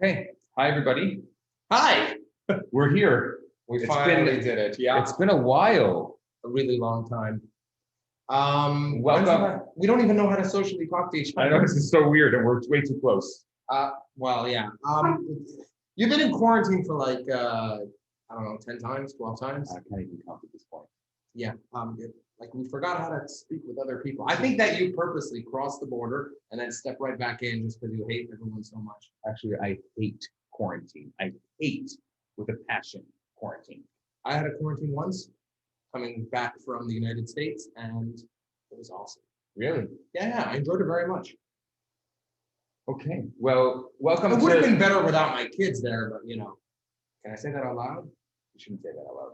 Okay. Hi, everybody. Hi. We're here. We finally did it. Yeah. It's been a while. A really long time. Welcome. We don't even know how to socially talk to each other. I know this is so weird and we're way too close. Well, yeah. You've been in quarantine for like, I don't know, 10 times, 12 times? I can't even count at this point. Yeah. Like we forgot how to speak with other people. I think that you purposely crossed the border and then step right back in just because you hate everyone so much. Actually, I hate quarantine. I hate with a passion quarantine. I had a quarantine once coming back from the United States and it was awesome. Really? Yeah, I enjoyed it very much. Okay. Well, welcome. It would have been better without my kids there, but can I say that out loud? You shouldn't say that out loud.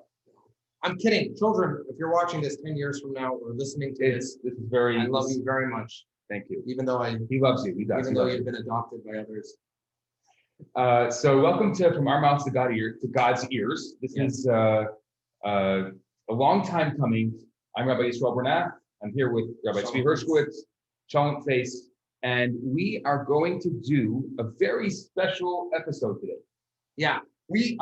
I'm kidding. Children, if you're watching this 10 years from now or listening to this is very. I love you very much. Thank you. Even though he loves you. He does. Even though you've been adopted by others. So welcome to From Our Mouths to God's Ears. This is a long time coming. I'm Rabbi Yisroel Bernath. I'm here with Rabbi Hershcovich, CholentFace, and we are going to do a very special episode today. Yeah. We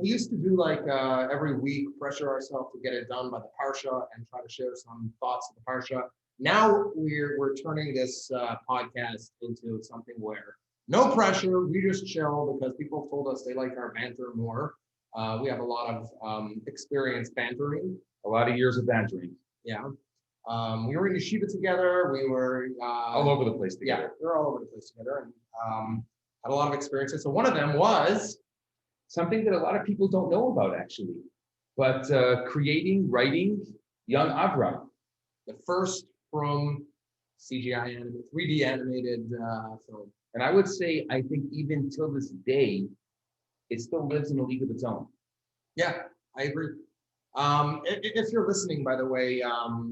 used to do like every week, pressure ourselves to get it done by the Parsha and try to share some thoughts of the Parsha. Now we're turning this podcast into something where no pressure, we just chill because people told us they like our banter more. We have a lot of experience bantering. A lot of years of bantering. Yeah. We were in yeshiva together. We were all over the place together. Yeah, we were all over the place together and had a lot of experiences. So one of them was something that a lot of people don't know about, actually, but writing young Avraham. The first from CGI animated, 3D animated film. And I would say, I think even till this day, it still lives in a league of its own. Yeah, I agree. If you're listening, by the way,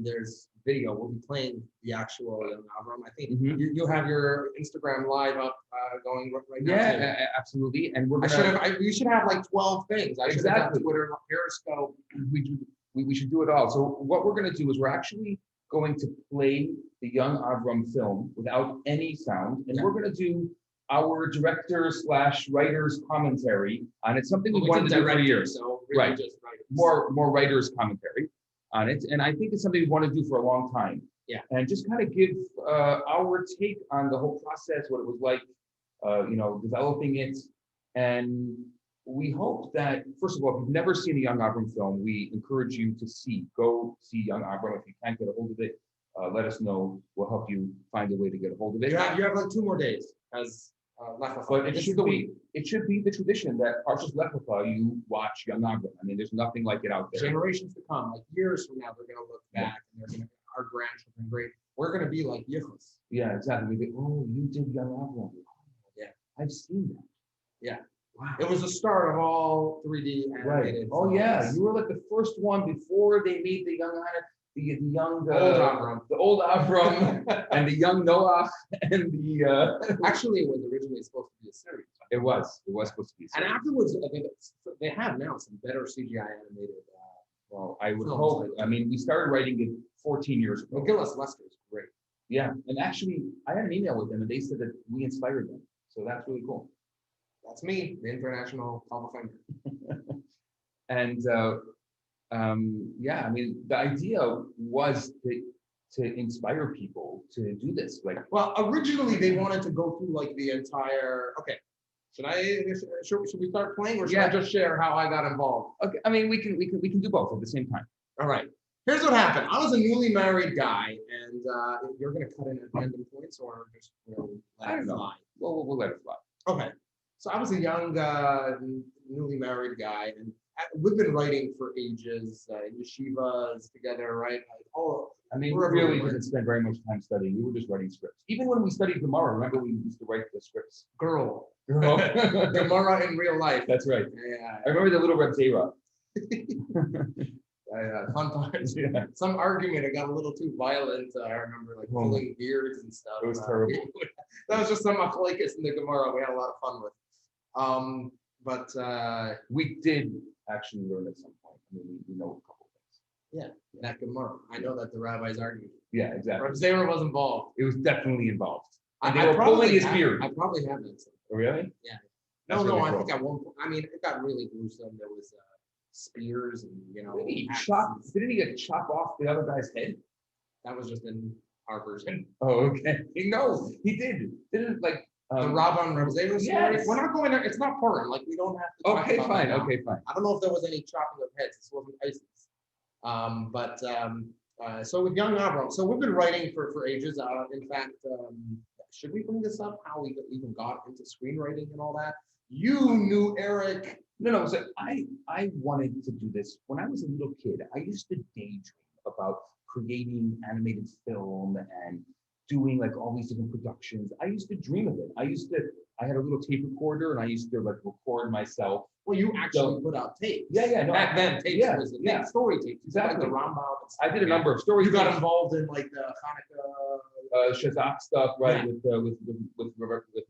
there's video. We'll be playing the actual young Avraham. I think you have your Instagram live up going right now. Yeah, absolutely. And we're we should have like 12 things. I should have done Twitter, Periscope. We should do it all. So what we're going to do is we're actually going to play the young Avraham film without any sound, and we're going to do our director/writer's commentary on it. Something we wanted to do for years. So really just more writers' commentary on it, and I think it's something we want to do for a long time. Yeah, and just kind of give our take on the whole process, what it was like, developing it, and we hope that, first of all, if you've never seen a young Avraham film, we encourage you to go see young Avraham. If you can't get a hold of it, let us know. We'll help you find a way to get a hold of it. You have like 2 more days as Lech Lecha. But it should be the tradition that Parshat Lech Lecha you watch young Avraham. I mean, there's nothing like it out there. Generations to come, like years from now, they're going to look back and they're going to, our grandchildren, we're going to be like Yichus. Yeah, exactly. We go, you did young Avraham. Yeah, I've seen that. Yeah. Wow. It was the start of all 3D animated. Right. Oh yeah, you were like the first one before they made the young old Avraham and the young Noach and the. Actually, it was originally supposed to be a series. It was supposed to be a series. And afterwards, I think they have now some better CGI animated. Well, I would hope. I mean, we started writing it 14 years ago. Gillis Lester is great. Yeah, and actually, I had an email with them, and they said that we inspired them. So that's really cool. That's me, the international Hall of Famer. And I mean, the idea was to inspire people to do this. Well, originally they wanted to go through like the entire. Okay, should we start playing, or should I just share how I got involved? Okay, I mean, we can do both at the same time. All right. Here's what happened. I was a newly married guy, and you're going to cut in random points, or just let it fly. Well, we'll let it fly. Okay. So I was a young, newly married guy, and we've been writing for ages, yeshivas together, right? We really didn't spend very much time studying. We were just writing scripts. Even when we studied Gemara, remember we used to write the scripts. Girl. Gemara in real life. That's right. Yeah. I remember the little Reb Zera. Fun times. Yeah. Some argument, it got a little too violent. I remember pulling beards and stuff. It was terrible. That was just some machlekes in the Gemara we had a lot of fun with. But we did actually learn at some point. I mean, we know a couple things. Yeah, that Gemara. I know that the rabbis argued. Yeah, exactly. Reb Zera was involved. It was definitely involved. And they were pulling his beard. I probably have that. Oh, really? Yeah. That's No, really I cool. think at one point, I mean, it got really gruesome. There was spears and, Didn't he get chop off the other guy's head? That was just in our version. Oh, okay. No, he did. Didn't like The Rabban Rabbi story. yes. We're not going there. It's not porn. Like we don't have to. Talk Okay, about fine. that now. Okay, fine. I don't know if there was any chopping of heads. This wasn't ISIS. So with young Avraham, so we've been writing for ages. In fact, should we bring this up? How we even got into screenwriting and all that? You knew Eric. No. So I wanted to do this when I was a little kid. I used to daydream about creating animated film and doing like all these different productions. I used to dream of it. I had a little tape recorder and I used to like record myself. Well, you actually put out tapes. Yeah. No, Back then, tapes was the big story tapes. Exactly. Like the Rambam. I did a number of stories. You got involved in like the Hanukkah. Shazak stuff, right? Yeah. With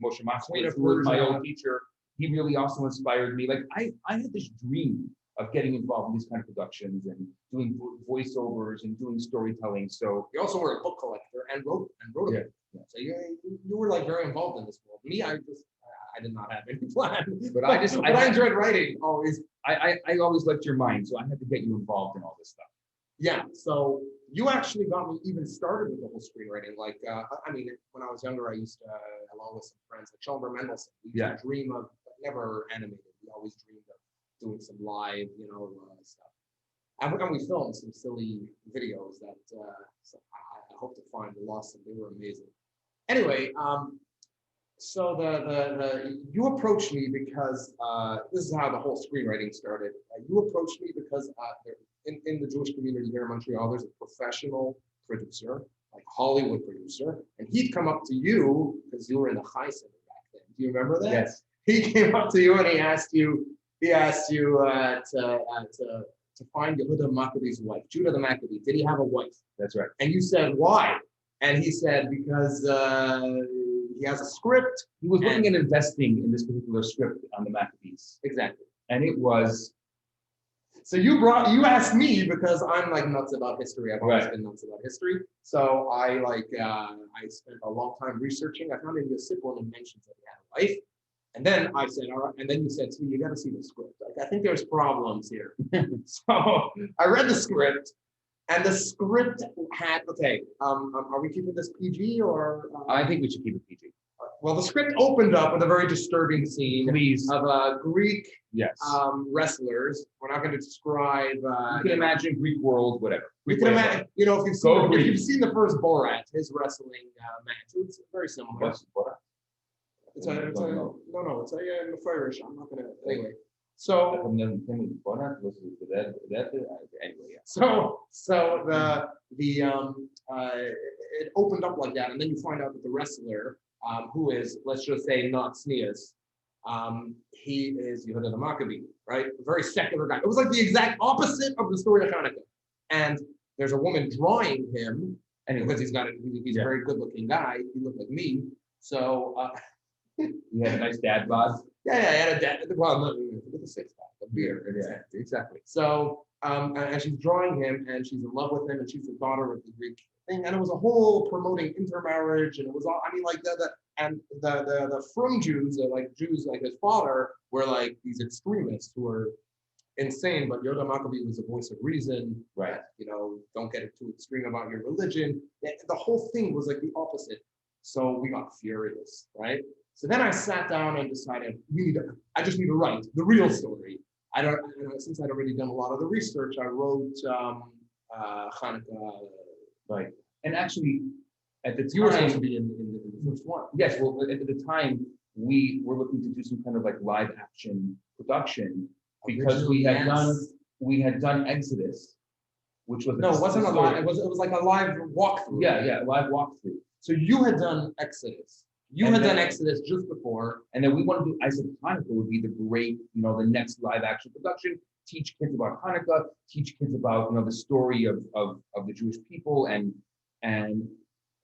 Moshe Queen of Maslow, who was my Persia. old teacher. He really also inspired me. Like I had this dream of getting involved in these kind of productions and doing voiceovers and doing storytelling. So You also were a book collector and wrote a book. Yeah. So you were like very involved in this world. Me, I did not have any plan. But I enjoyed writing always. I always liked your mind, so I had to get you involved in all this stuff. Yeah. So you actually got me even started with the whole screenwriting. Like, I mean, when I was younger, I used to, along with some friends, like Sheldon Mendelsohn, we used to dream of, but never animated. We always dreamed of doing some live, stuff. And we filmed some silly videos that I hope to find. We lost them. They were amazing. Anyway, so you approached me because this is how the whole screenwriting started. You approached me because in the Jewish community here in Montreal, there's a professional producer, like Hollywood producer, and he'd come up to you because you were in the Chai Center back then. Do you remember that? Yes. He came up to you and he asked you to find Yehuda Maccabee's wife, Judah the Maccabee. Did he have a wife? That's right. And you said, why? And he said, because he has a script. He was looking at investing in this particular script on the Maccabees. Exactly. And it was. So you asked me because I'm like nuts about history. I've always been nuts about history. So I spent a long time researching. I found in the sick one and mentions that he had a wife. And then I said, all right. And then you said to me, you got to see the script. Like, I think there's problems here. So I read the script, and the script had, are we keeping this PG or? I think we should keep it PG. Well, the script opened up with a very disturbing scene of Greek wrestlers. We're not going to describe. You can imagine Greek world, whatever. You can imagine, if you've seen the first Borat, his wrestling match, it's very similar. What's Borat? It's a Mefarish. I'm not gonna anyway. So anyway, yeah. So it opened up like that, and then you find out that the wrestler, who is, let's just say, not Sneas, he is Yehuda the Maccabee, right? A very secular guy. It was like the exact opposite of the story of Hanukkah. And there's a woman drawing him, and because he's a very good-looking guy, he looked like me. So he had a nice dad bod. Yeah, I had a dad. Well, not with a six-pack, a beard. Yeah, exactly. So, and she's drawing him, and she's in love with him, and she's the daughter of the Greek thing, and it was a whole promoting intermarriage, and it was all. I mean, like the frum Jews, like Jews like his father, were like these extremists who were insane. But Yehuda Maccabee was a voice of reason. Right. That, don't get it too extreme about your religion. The whole thing was like the opposite. So we got furious, right? So then I sat down and decided I just need to write the real story. Since I'd already done a lot of the research, I wrote Hanukkah. Right. And actually, at the time, you were supposed to be in the first one. Yes. Well, at the time, we were looking to do some kind of like live action production because we had done Exodus, which was it wasn't a live. It was like a live walkthrough. Yeah, live walkthrough. So you had done Exodus. You had done Exodus just before. And then we wanted to do, I said Hanukkah would be the great, the next live action production, teach kids about Hanukkah, teach kids about, the story of the Jewish people and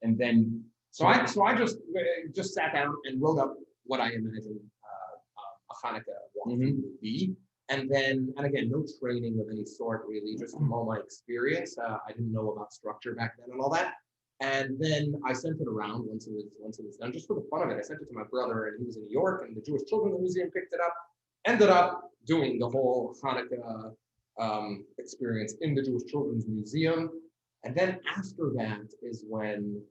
then. So I just sat down and wrote up what I imagined a Hanukkah walkthrough would be. And again, no training of any sort really, just from all my experience. I didn't know about structure back then and all that. And then I sent it around once it was done, just for the fun of it. I sent it to my brother, and he was in New York, and the Jewish Children's Museum picked it up. Ended up doing the whole Hanukkah experience in the Jewish Children's Museum. And then after that is when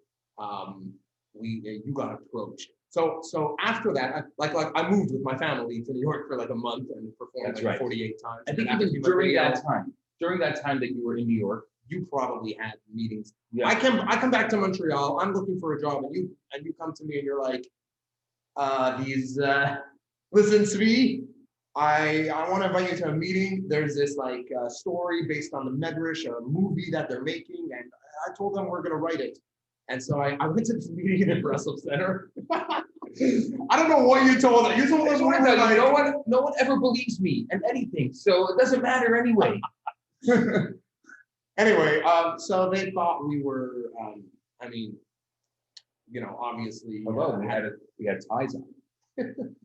you got approached. So after that, I moved with my family to New York for like a month and performed 48 times. I think even during that time that you were in New York, you probably had meetings. Yeah. I come back to Montreal. I'm looking for a job, and you come to me and you're like, listen, Svi, I want to invite you to a meeting. There's this like story based on the midrash, a movie that they're making, and I told them we're gonna write it. And so I went to this meeting in the Brussels Center. I don't know what you told them. You told us no one ever believes me and anything, so it doesn't matter anyway. Anyway, so they thought we were. Obviously. Although we had ties on.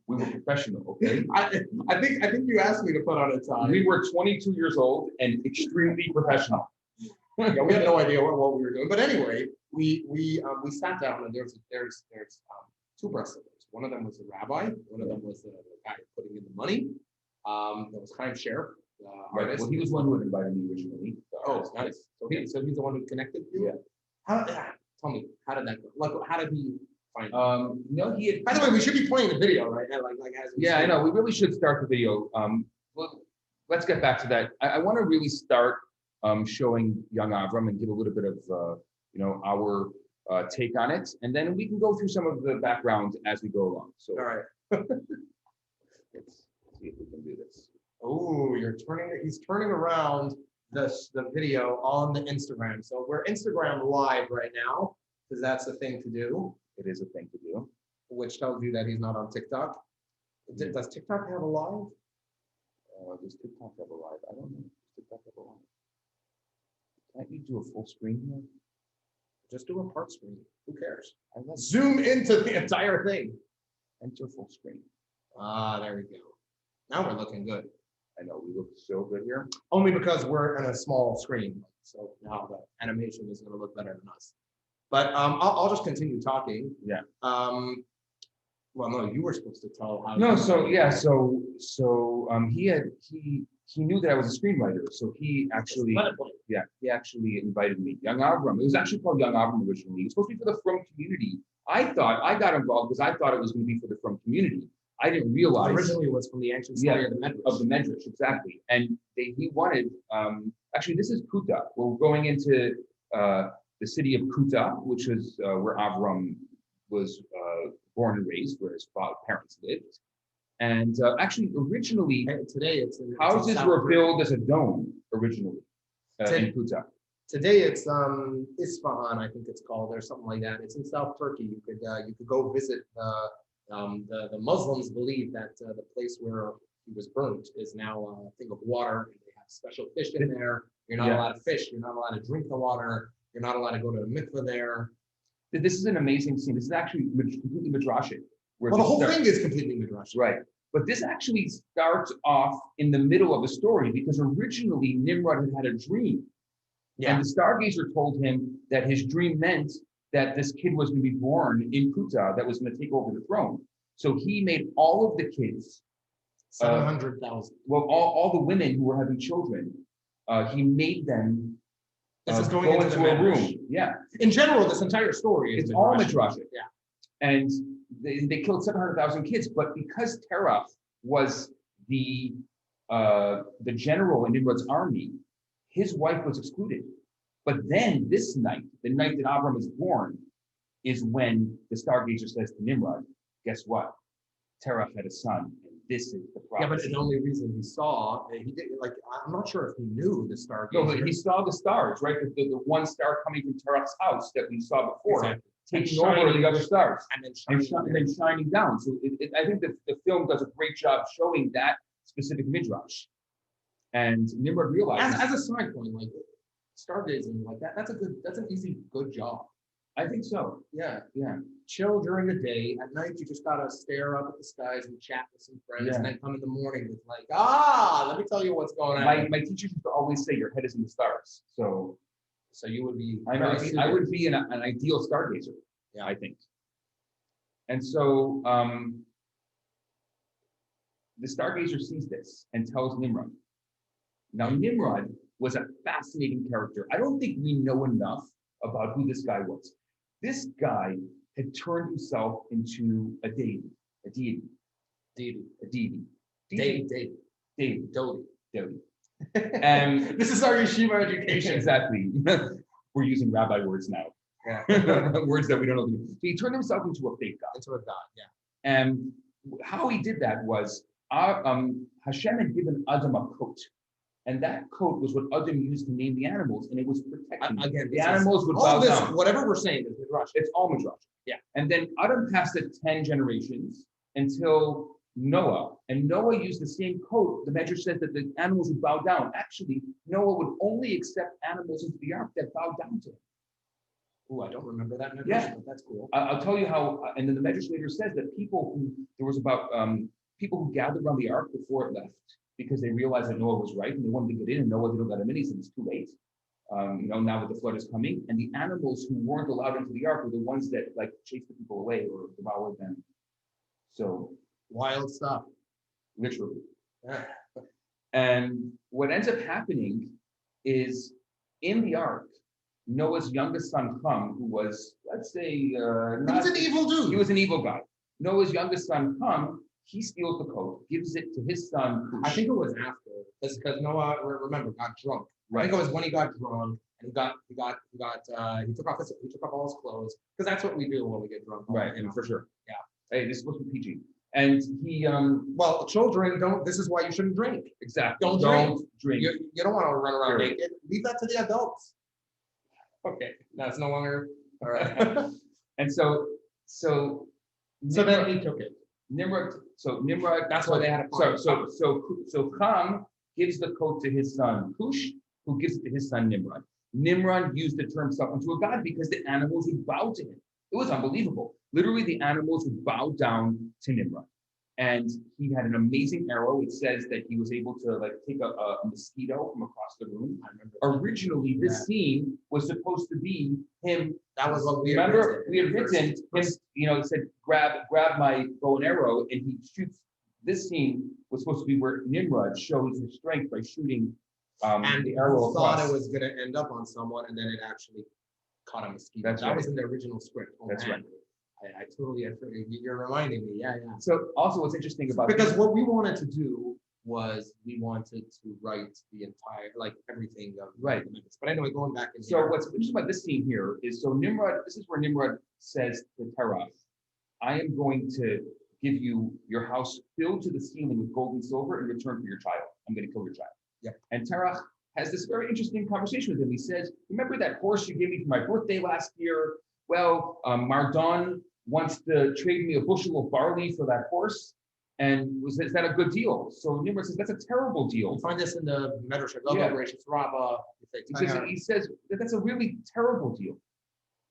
We were professional, okay? I think you asked me to put on a tie. We were 22 years old and extremely professional. Yeah, we had no idea what we were doing. But anyway, we sat down, and there's two wrestlers. One of them was the rabbi. One of them was the guy putting in the money. That was Chaim Sheriff, right. Well, he was one who had invited me originally. Oh, nice. So he's the one who connected you. Yeah. Tell me, how did that go? Like, how did he find? No, he had. By the way, we should be playing the video, right? I know. We really should start the video. Well, let's get back to that. I want to really start showing young Avram and give a little bit of our take on it, and then we can go through some of the background as we go along. So, all right. Let's see if we can do this. Oh, he's turning around the video on the Instagram. So we're Instagram live right now, because that's the thing to do. It is a thing to do. Which tells you that he's not on TikTok. Does TikTok have a live? Does TikTok have a live? I don't know. Does TikTok have a live? Can't you do a full screen here? Just do a part screen. Who cares? Zoom into the entire thing. Enter full screen. There we go. Now we're looking good. I know we look so good here. Only because we're in a small screen. So now the animation is going to look better than us. But I'll just continue talking. Yeah. Well, no, you were supposed to tell how. No, he knew that I was a screenwriter, so he actually invited me. Young Avram. It was actually called Young Avram originally. It was supposed to be for the Frum community. I got involved because I thought it was going to be for the Frum community. I didn't realize originally it was from the ancient story of the midrash, exactly. And he wanted. Actually, this is Kuta. We're going into the city of Kuta, which is where Avram was born and raised, where his parents lived. And actually, originally, today houses were built as a dome originally in Kuta. Today it's Isfahan, I think it's called, or something like that. It's in South Turkey. You could go visit. The Muslims believe that the place where he was burnt is now a thing of water, and they have special fish in there. You're not allowed to fish. You're not allowed to drink the water. You're not allowed to go to a mikveh there. This is an amazing scene. This is actually completely midrashic. Well, the whole thing is completely midrashic. Right. But this actually starts off in the middle of the story, because originally Nimrod had a dream. Yeah. And the stargazer told him that his dream meant that this kid was going to be born in Kuta that was going to take over the throne. So he made all of the kids, 700,000. Well, all the women who were having children, he made them this is going into a room. Yeah. In general, this entire story is all midrashic. Yeah. And they killed 700,000 kids, but because Terah was the general in Nimrod's army, his wife was excluded. But then this night, the night that Avram is born, is when the stargazer says to Nimrod, guess what? Terah had a son, and this is the prophecy. Yeah, but the only reason he saw, he did, like, I'm not sure if he knew the stargazer. No, he saw the stars, right? The one star coming from Terah's house that we saw before, exactly. Taking over the other stars, and then shining down. So I think the film does a great job showing that specific midrash. And Nimrod realized, as a side point, like stargazing, like that's an easy, good job. I think so. Yeah. Yeah. Chill during the day. At night, you just gotta stare up at the skies and chat with some friends, and then come in the morning with like, let me tell you what's going on. My teachers used to always say your head is in the stars. So So you would be. I would be an ideal stargazer, Yeah. I think. And so the stargazer sees this and tells Nimrod. Now, Nimrod was a fascinating character. I don't think we know enough about who this guy was. This guy had turned himself into a deity. Deity. And this is our yeshiva education. Exactly. We're using rabbi words now. Yeah. Words that we don't know. So he turned himself into a fake god. Into a god, yeah. And how he did that was Hashem had given Adam a coat. And that coat was what Adam used to name the animals, and it was protecting. Again, the animals would bow bow down. Whatever we're saying is midrash. It's all midrash. Yeah. And then Adam passed it 10 generations until Noah. And Noah used the same coat. The measure says that the animals would bow down. Actually, Noah would only accept animals into the ark that bowed down to him. Oh, I don't remember that midrash, Yeah. but that's cool. I'll tell you how, and then the medrash later says that there was about people who gathered around the ark before it left because they realized that Noah was right and they wanted to get in, and Noah didn't let him in. He said it's too late. Now that the flood is coming, and the animals who weren't allowed into the ark were the ones that like chased the people away or devoured them. So wild stuff, literally. Yeah. And what ends up happening is in the ark, Noah's youngest son, Ham, who was, let's say, he was an evil dude. He was an evil guy. Noah's youngest son, Ham, he steals the coat, gives it to his son. I think it was after, because Noah, remember, got drunk. Right. I think it was when he got drunk and he took off all his clothes, because that's what we do when we get drunk. Right, for sure. Yeah. Hey, this is supposed to be PG. And he, well, children don't. This is why you shouldn't drink. Exactly. Don't drink. You don't want to run around naked. Leave that to the adults. Okay, that's no longer all right. And so then he took it. Nimrod. That's why they had a party. So Ham gives the coat to his son Cush, who gives it to his son Nimrod. Nimrod used to turn himself into a god because the animals would bow to him. It was unbelievable. Literally, the animals would bow down to Nimrod. And he had an amazing arrow. It says that he was able to like take a mosquito from across the room. I remember. Originally, this scene was supposed to be him. That was what we remember. We had written him. It said grab my bow and arrow, and he shoots. This scene was supposed to be where Nimrod shows his strength by shooting and the arrow. Thought it was going to end up on someone, and then it actually caught a mosquito. That was in the original script. That's right. I totally, you're reminding me. Yeah. So also what's interesting about because what we wanted to do was we wanted to write the entire, like everything of right. But anyway, going back in so what's interesting about this scene here is Nimrod, this is where Nimrod says to Terah, I am going to give you your house filled to the ceiling with gold and silver in return for your child. I'm going to kill your child. Yeah. And Terah has this very interesting conversation with him. He says, remember that horse you gave me for my birthday last year? Well, Mardon wants to trade me a bushel of barley for that horse. And is that a good deal? So Nimrod says, that's a terrible deal. You find this in the midrash, gracious Rabbi. He says that's a really terrible deal.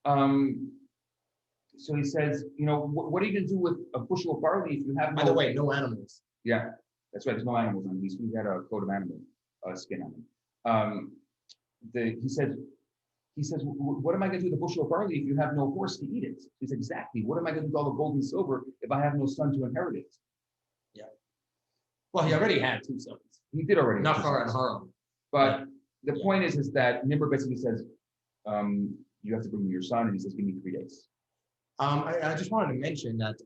So he says, what are you going to do with a bushel of barley if you have no... By the way, no animals. Yeah, that's right. There's no animals on these. We had a coat of animal skin on them. He says, what am I going to do with a bushel of barley if you have no horse to eat it? He says, exactly. What am I going to do with all the gold and silver if I have no son to inherit it? Yeah. Well, he already had 2 sons. He did already. Nachar and Haram. But the point is that Nimrod basically says, you have to bring me your son, and he says, give me 3 days. I just wanted to mention that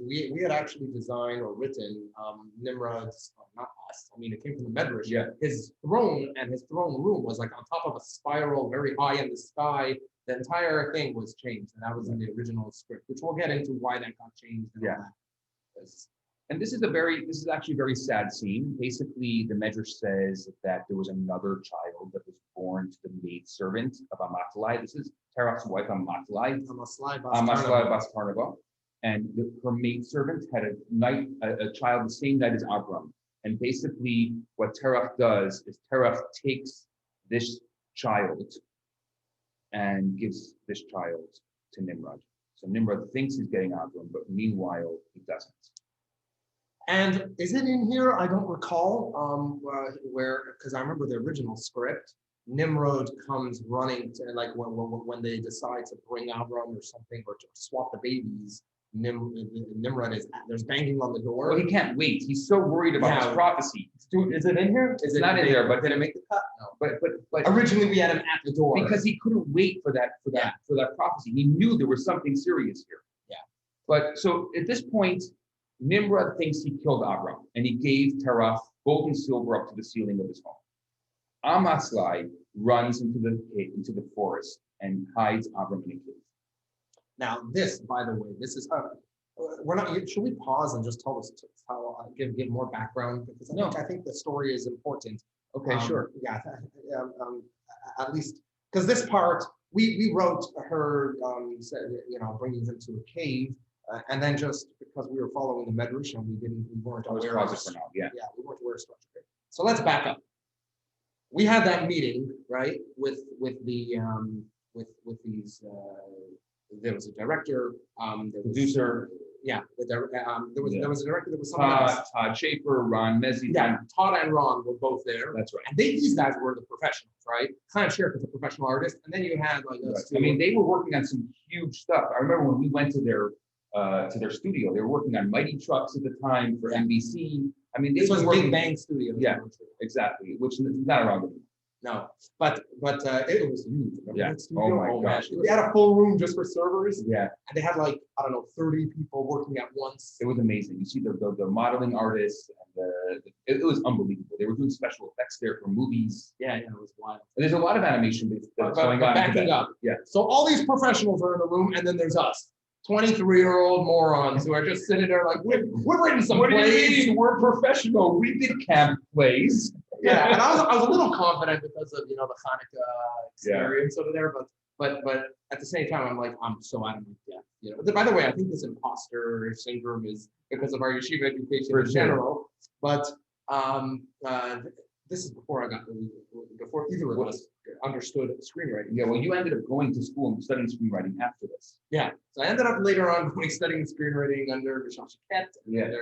we had actually designed or written Nimrod's, not us, I mean, it came from the Medrash. Yeah. His throne and his throne room was like on top of a spiral very high in the sky. The entire thing was changed, and that was in the original script, which we'll get into why that got changed. And all that. And this is actually a very sad scene. Basically, the Medrash says that there was another child that was born to the maidservant of Amatlai. This is Terach's wife, Amatlai. Amatlai bas Tarnava. And her maidservant had a child the same night as Avraham. And basically, what Terach does is Terach takes this child and gives this child to Nimrod. So Nimrod thinks he's getting Avraham, but meanwhile, he doesn't. And is it in here? I don't recall where, because I remember the original script. Nimrod comes running to, like, when they decide to bring Avraham or something, or to swap the babies, Nimrod there's banging on the door. Well, he can't wait. He's so worried about his prophecy. Is it in here? It's not in there, but did it make the cut? No. But Originally we had him at the door because he couldn't wait for that prophecy. He knew there was something serious here. Yeah. But so at this point, Nimrod thinks he killed Avraham, and he gave Terach gold and silver up to the ceiling of his home. Amatzai runs into the forest and hides Avraham in a cave. Now, this, by the way, this is we're not. Should we pause and just give more background, because I think the story is important. Okay, sure. Yeah, at least because this part we wrote her, bringing him to a cave, and then just because we were following the midrashim, we weren't aware of for now. Yeah, we weren't aware of structure. So let's back up. We had that meeting, right, with these. There was a director, producer. There was a director. There was someone else. Todd Schaefer, Ron Mezzi. Yeah, Todd and Ron were both there. That's right. And these guys were the professionals, right? Kind of Schaefer was a professional artist, and then you had like us. I mean, they were working on some huge stuff. I remember when we went to their studio, they were working on Mighty Trucks at the time for NBC. I mean, this was Big Bang Studio. Yeah, exactly. Which is not around anymore. No, but it was huge. Yeah. Oh my gosh. They had a full room just for servers. Yeah. And they had 30 people working at once. It was amazing. You see the modeling artists, and it was unbelievable. They were doing special effects there for movies. Yeah, it was wild. And there's a lot of animation that's going on. Backing up. Yeah. So all these professionals are in the room, and then there's us. 23-year-old morons who are just sitting there like, we're writing some plays. What do you mean? We're professional. We did camp plays. Yeah, and I was a little confident because of the Hanukkah experience over there, but at the same time I'm so out of my depth. By the way, I think this imposter syndrome is because of our yeshiva education in general. But this is before either of us understood screenwriting. Yeah, well, you ended up going to school and studying screenwriting after this. Yeah, so I ended up later on studying screenwriting under Michel Chiquette. Yeah.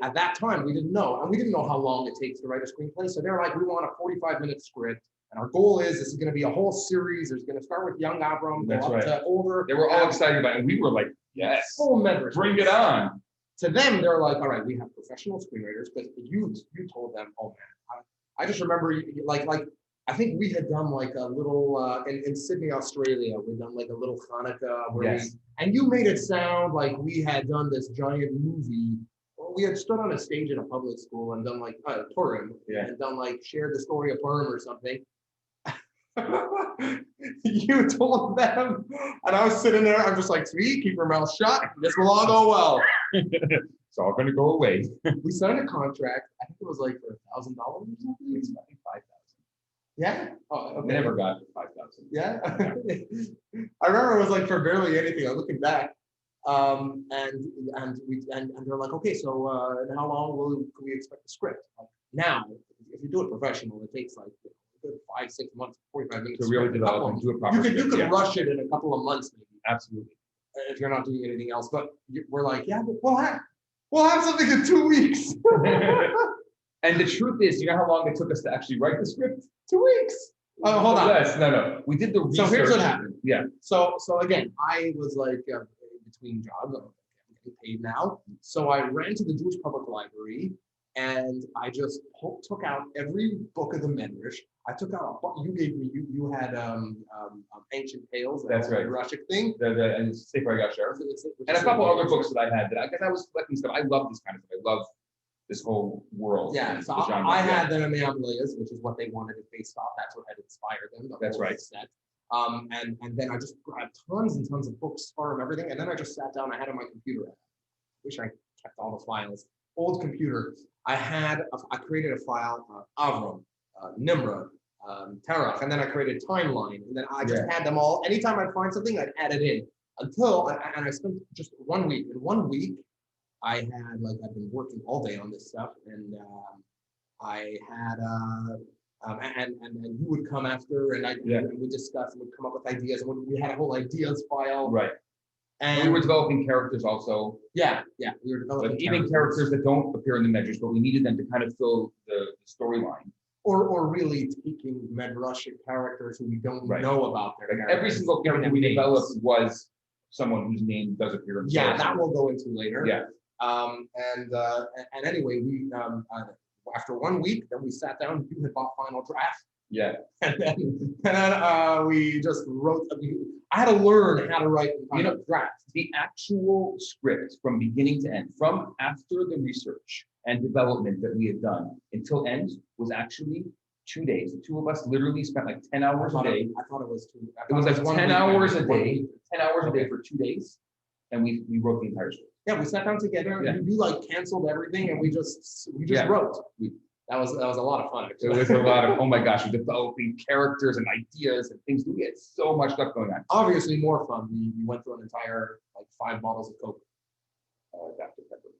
At that time we didn't know, and we didn't know how long it takes to write a screenplay. So they're like, we want a 45-minute script, and our goal is this is going to be a whole series. There's going to start with young Avraham, go up to older. They were all excited about it, and we were like, yes, full members, bring it on. To them, they're like, all right, we have professional screenwriters, but you told them, oh man, I just remember like I think we had done like a little in Sydney, Australia. We'd done like a little Hanukkah where and you made it sound like we had done this giant movie. We had stood on a stage in a public school and done like Torah, and done like shared the story of Purim or something. You told them, and I was sitting there. I'm just like, sweet, keep your mouth shut. This will all go well. It's all going to go away. We signed a contract. I think it was like for $1,000 or something. It's like 5,000. Yeah. Oh, okay. I never got 5,000. Yeah. I remember it was like for barely anything. I'm looking back. And they're like, okay, so and how long can we expect the script? Like now, if you do it professional, it takes like 5-6 months, 45 minutes to really develop and do it properly. You can rush it in a couple of months, maybe. Absolutely. If you're not doing anything else, but we're like, yeah, but we'll have something in 2 weeks. And the truth is, you know how long it took us to actually write the script? 2 weeks. Oh, hold on. Yes, no. We did the research. So here's what happened. Yeah. So again, I was like between jobs. I'm getting paid now. So I ran to the Jewish Public Library and I just took out every book of the Midrash. I took out you gave me you had Ancient Tales. That's right. Rushic thing. And Sefer Yasher. And a couple other books that I had because I was collecting stuff. I love this kind of stuff. I love this whole world. Yeah, so I had them in the Amaliyas, which is what they wanted it based off. That's what had inspired them. That's right. Set. And then I just grabbed tons and tons of books, farm everything, and then I just sat down. I had it on my computer. Wish I kept all the files. Old computer. I created a file, Avraham, Nimrod, Terach, and then I created a timeline, and then I just had them all. Anytime I'd find something, I'd add it in until I spent just 1 week. In 1 week, I had I've been working all day on this stuff, and I had and you would come after, and and we'd discuss and we'd come up with ideas, and we had a whole ideas file. Right. And we were developing characters also. Yeah, we were developing like even characters that don't appear in the midrash, but we needed them to kind of fill the storyline. Or really taking midrashic characters who we don't know about their like every single character we developed was someone whose name does appear in the story. That we'll go into later. Yeah. And anyway, we after 1 week, then we sat down, you had bought Final Draft. Yeah. And then we just wrote. I had to learn how to write Final Draft. The actual script from beginning to end, from after the research and development that we had done until end, was actually 2 days. The two of us literally spent like 10 hours a day. I thought it was two. It was like 10 hours a day, 10 hours a day for 2 days. And we wrote the entire script. Yeah, we sat down together and you like canceled everything and we just wrote. That was a lot of fun. It was a lot of, oh my gosh, we're developing characters and ideas and things. We had so much stuff going on. Obviously more fun. We went through an entire like 5 bottles of Coke. Dr. Pepper.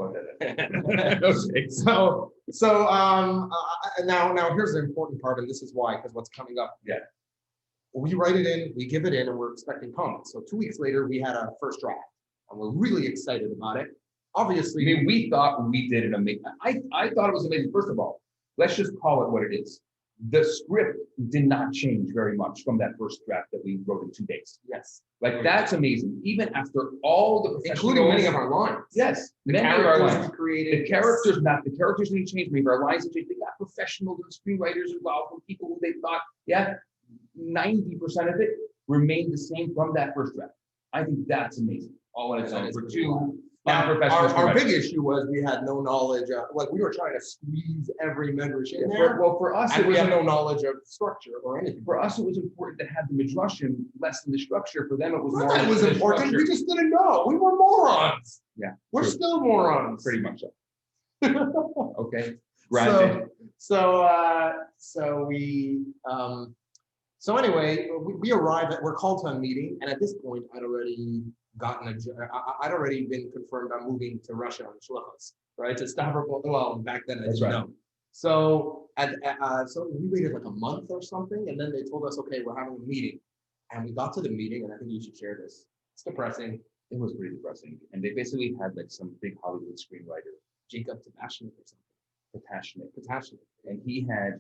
Okay. So now here's the important part, and this is why, because what's coming up. Yeah. We write it in, we give it in, and we're expecting comments. So 2 weeks later, we had a first draft, and we're really excited about it. Obviously, I mean, we thought we did an amazing. I thought it was amazing. First of all, let's just call it what it is. The script did not change very much from that first draft that we wrote in 2 days. Yes. Like that's amazing. Even after all the professionals, including many of our lines. Yes. Many of our lines we created. The characters didn't change. Maybe our lines changed. They got professionals and screenwriters involved from people who they thought, 90% of it remained the same from that first draft. I think that's amazing. All on its own for two. Now, our big issue was we had no knowledge of, like we were trying to squeeze every midrash in there. Well, for us, we had no knowledge of structure or anything. For us, it was important to have the midrashim less than the structure. For them, it was more. That was important. We just didn't know. We were morons. Yeah, we're still morons. Pretty much so. Okay. Granted. So anyway, we arrived we're called to a meeting, and at this point, I'd already been confirmed I'm moving to Russia on shlichus, right? To Stavropol. Well, back then I didn't know. So so we waited like a month or something, and then they told us, okay, we're having a meeting, and we got to the meeting, and I think you should share this. It's depressing. It was pretty depressing, and they basically had like some big Hollywood screenwriter, Jacob Patashnik or something. Patashnik, and he had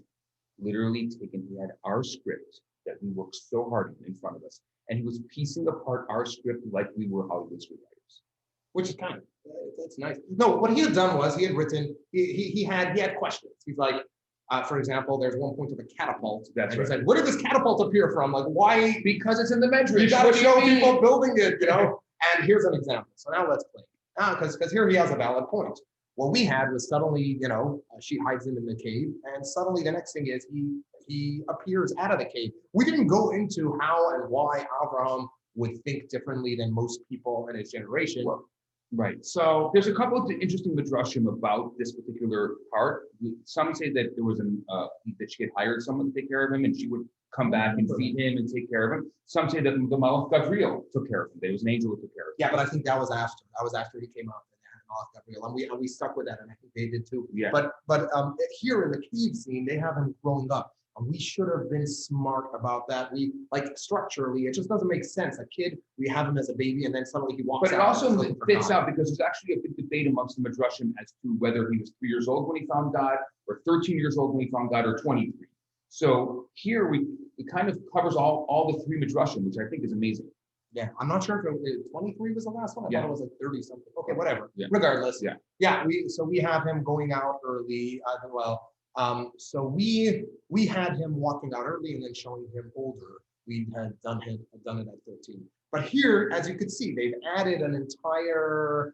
literally he had our script that we worked so hard in front of us, and he was piecing apart our script like we were Hollywood screenwriters, which is kind of that's nice. No, what he had done was he had written he had questions. He's like, for example, there's one point of a catapult. That's right. He said, where did this catapult appear from? Like, why? Because it's in the midrash. You got to show people building it, And here's an example. So now let's play. Because here he has a valid point. What we had was suddenly, she hides him in the cave, and suddenly the next thing is he appears out of the cave. We didn't go into how and why Avraham would think differently than most people in his generation. Well, right. So there's a couple of interesting midrashim about this particular part. Some say that there was that she had hired someone to take care of him, and she would come back and feed him and take care of him. Some say that the Malach Gabriel took care of him. There was an angel who took care of him. Yeah, but I think that was after. That was after he came up. And we stuck with that, and I think they did too. Yeah. But here in the cave scene, they have him growing up. And we should have been smart about that. We structurally, it just doesn't make sense. A kid, we have him as a baby, and then suddenly he walks out. But it also fits out because there's actually a big debate amongst the midrashim as to whether he was 3 years old when he found God, or 13 years old when he found God, or 23. So here it kind of covers all the 3 midrashim, which I think is amazing. Yeah, I'm not sure if 23 was the last one. I thought it was like 30 something. Okay, whatever. Yeah. Regardless. Yeah. We have him going out early. So we had him walking out early and then showing him older. We had done it at 13. But here, as you could see, they added an entire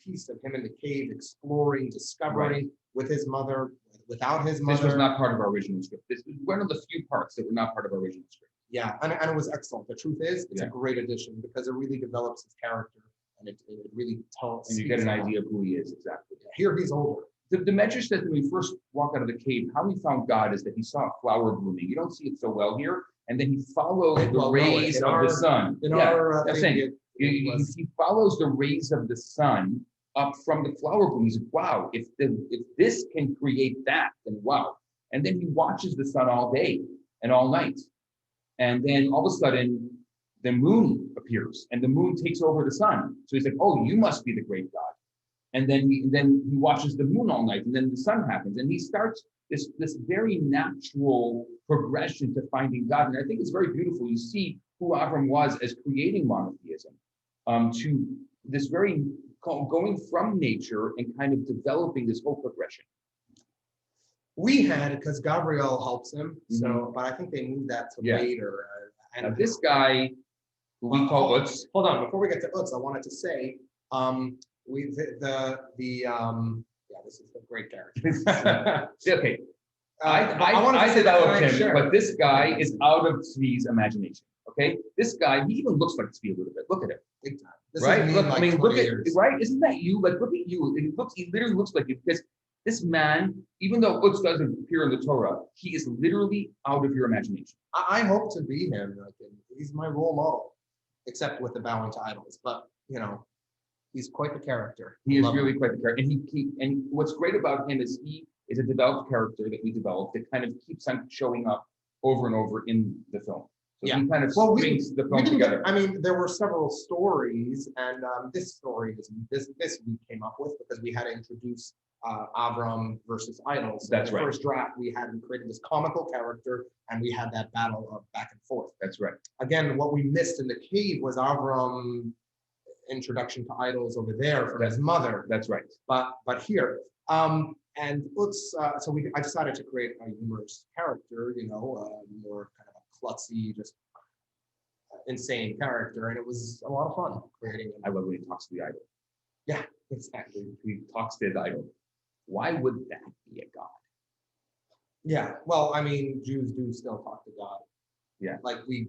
piece of him in the cave, exploring, discovering with his mother, without his mother. This was not part of our original script. This was one of the few parts that were not part of our original script. Yeah, and it was excellent. The truth is, it's a great addition because it really develops his character, and it really tells. And you get an idea of who he is exactly. Here he's older. The midrash says when we first walk out of the cave, how he found God is that he saw a flower blooming. You don't see it so well here, and then he follows the rays of the sun. He follows the rays of the sun up from the flower bloom. He's like, wow, if this can create that, then wow. And then he watches the sun all day and all night. And then all of a sudden, the moon appears and the moon takes over the sun. So he's like, oh, you must be the great God. And then he watches the moon all night, and then the sun happens, and he starts this very natural progression to finding God. And I think it's very beautiful. You see who Avraham was as creating monotheism, to this very going from nature and kind of developing this whole progression. We had, because Gabriel helps him, so, but I think they moved that to later. And now this guy, who we call Utz. Hold on, before we get to Utz, I wanted to say, this is a great character. Okay, I developed him, but this guy is out of Tzvi's imagination. Okay, this guy, he even looks like Tzvi a little bit. Look at him, big time. This right? Look, like I mean, look at years. right. Isn't that you? Like, look at you. He literally looks like you, because this man, even though Utz doesn't appear in the Torah, he is literally out of your imagination. I hope to be him. Like, he's my role model, except with the bowing to idols. But he's quite the character. He is really quite the character, and what's great about him is he is a developed character that we developed that kind of keeps on showing up over and over in the film. So he kind of strings the film together. I mean, there were several stories, and this story this we came up with because we had to introduce Avraham versus idols. So That's the right. First draft, we created this comical character, and we had that battle of back and forth. That's right. Again, what we missed in the cave was Avraham introduction to idols over there from his mother. That's right. But here, and I decided to create a humorous character, more kind of a klutzy, just insane character, and it was a lot of fun creating him. I love when he talks to the idol. Yeah, exactly. He talks to the idol. Why would that be a god? Yeah, well, I mean, Jews do still talk to God. Yeah. Like we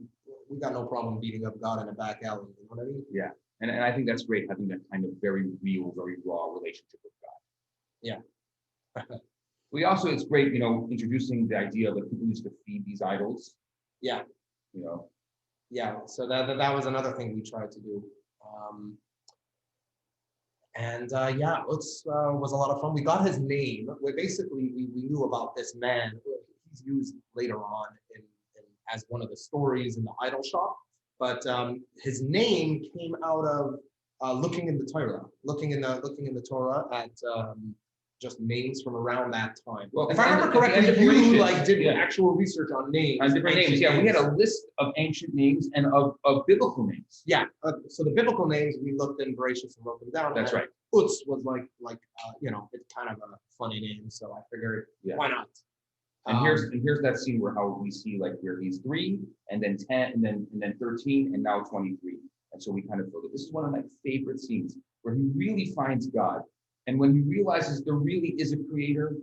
got no problem beating up God in a back alley, you know what I mean? Yeah. And I think that's great, having that kind of very real, very raw relationship with God. Yeah. It's great, introducing the idea that people used to feed these idols. Yeah. Yeah. So that was another thing we tried to do. Utz was a lot of fun. We got his name. We knew about this man. He's used later on as one of the stories in the idol shop. But his name came out of looking in the Torah, looking in the Torah at just names from around that time. Well, if I remember correctly, you did actual research on names. On different names. Yeah, we had a list of ancient names and of biblical names. Yeah. So the biblical names, we looked in Bereshit and wrote them down. That's right. Utz was like it's kind of a funny name, so I figured why not. And here's that scene where we see where he's 3, and then 10, and then 13, and now 23. And so we kind of feel that this is one of my favorite scenes where he really finds God. And when he realizes there really is a creator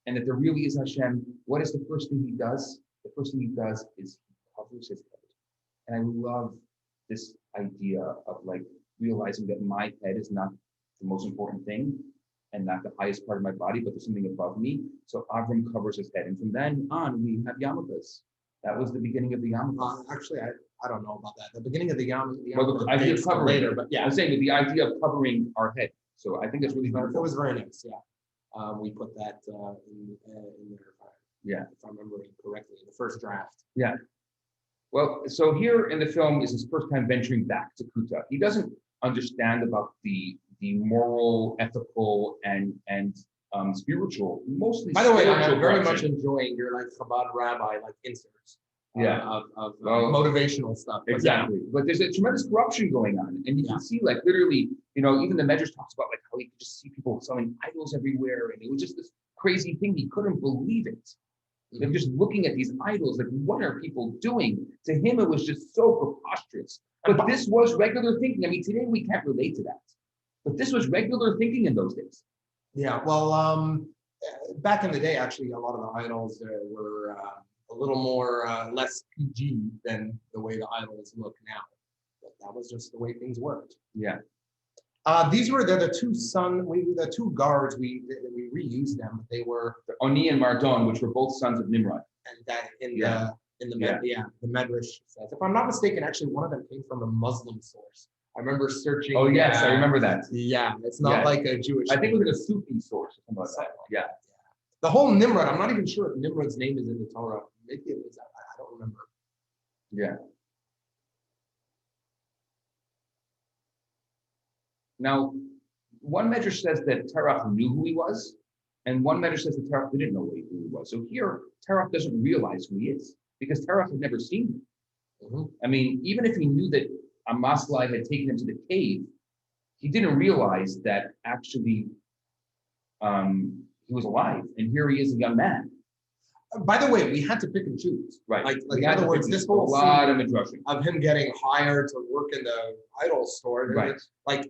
and that there really is Hashem, what is the first thing he does? The first thing he does is he covers his head. And I love this idea of realizing that my head is not the most important thing and not the highest part of my body, but there's something above me. So Avram covers his head. And from then on, we have yarmulkes. That was the beginning of the yarmulke. Actually, I don't know about that. The beginning of the yarmulke. Well, the idea of covering later, but yeah. I'm saying the idea of covering our head. So I think that's really beautiful. It was very nice, yeah. We put that in there, if I'm remembering correctly, in the first draft. Yeah. Well, so here in the film is his first time venturing back to Kuta. He doesn't understand about the moral, ethical, and spiritual, mostly. By the way, I'm very much enjoying your Chabad rabbi inserts. Of motivational stuff. Exactly. But there's a tremendous corruption going on. And you can see literally, even the Midrash talks about how he could just see people selling idols everywhere. And it was just this crazy thing. He couldn't believe it. Like just looking at these idols, what are people doing? To him, it was just so preposterous. But this was regular thinking. I mean, today we can't relate to that. But this was regular thinking in those days. Yeah, well, back in the day, actually, a lot of the idols were a little more less PG than the way the idols look now. But that was just the way things worked. Yeah. These were the two guards. We reused them. But they were Oni and Mardon, which were both sons of Nimrod. And that the midrash says, if I'm not mistaken, actually one of them came from a Muslim source. I remember searching. Oh yes, I remember that. Yeah, it's not like a Jewish. I think it was like a Sufi source or something like that. Yeah. The whole Nimrod. I'm not even sure if Nimrod's name is in the Torah. Maybe it is. I don't remember. Yeah. Now, one medrash says that Terach knew who he was, and one medrash says that Terach didn't know who he was. So here, Terach doesn't realize who he is because Terach had never seen him. I mean, even if he knew that Amaslai had taken him to the cave, he didn't realize that actually he was alive, and here he is, a young man. By the way, we had to pick and choose. Right. Like in other words, this whole a lot scene of midrashim of him getting hired to work in the idol store. Right. Like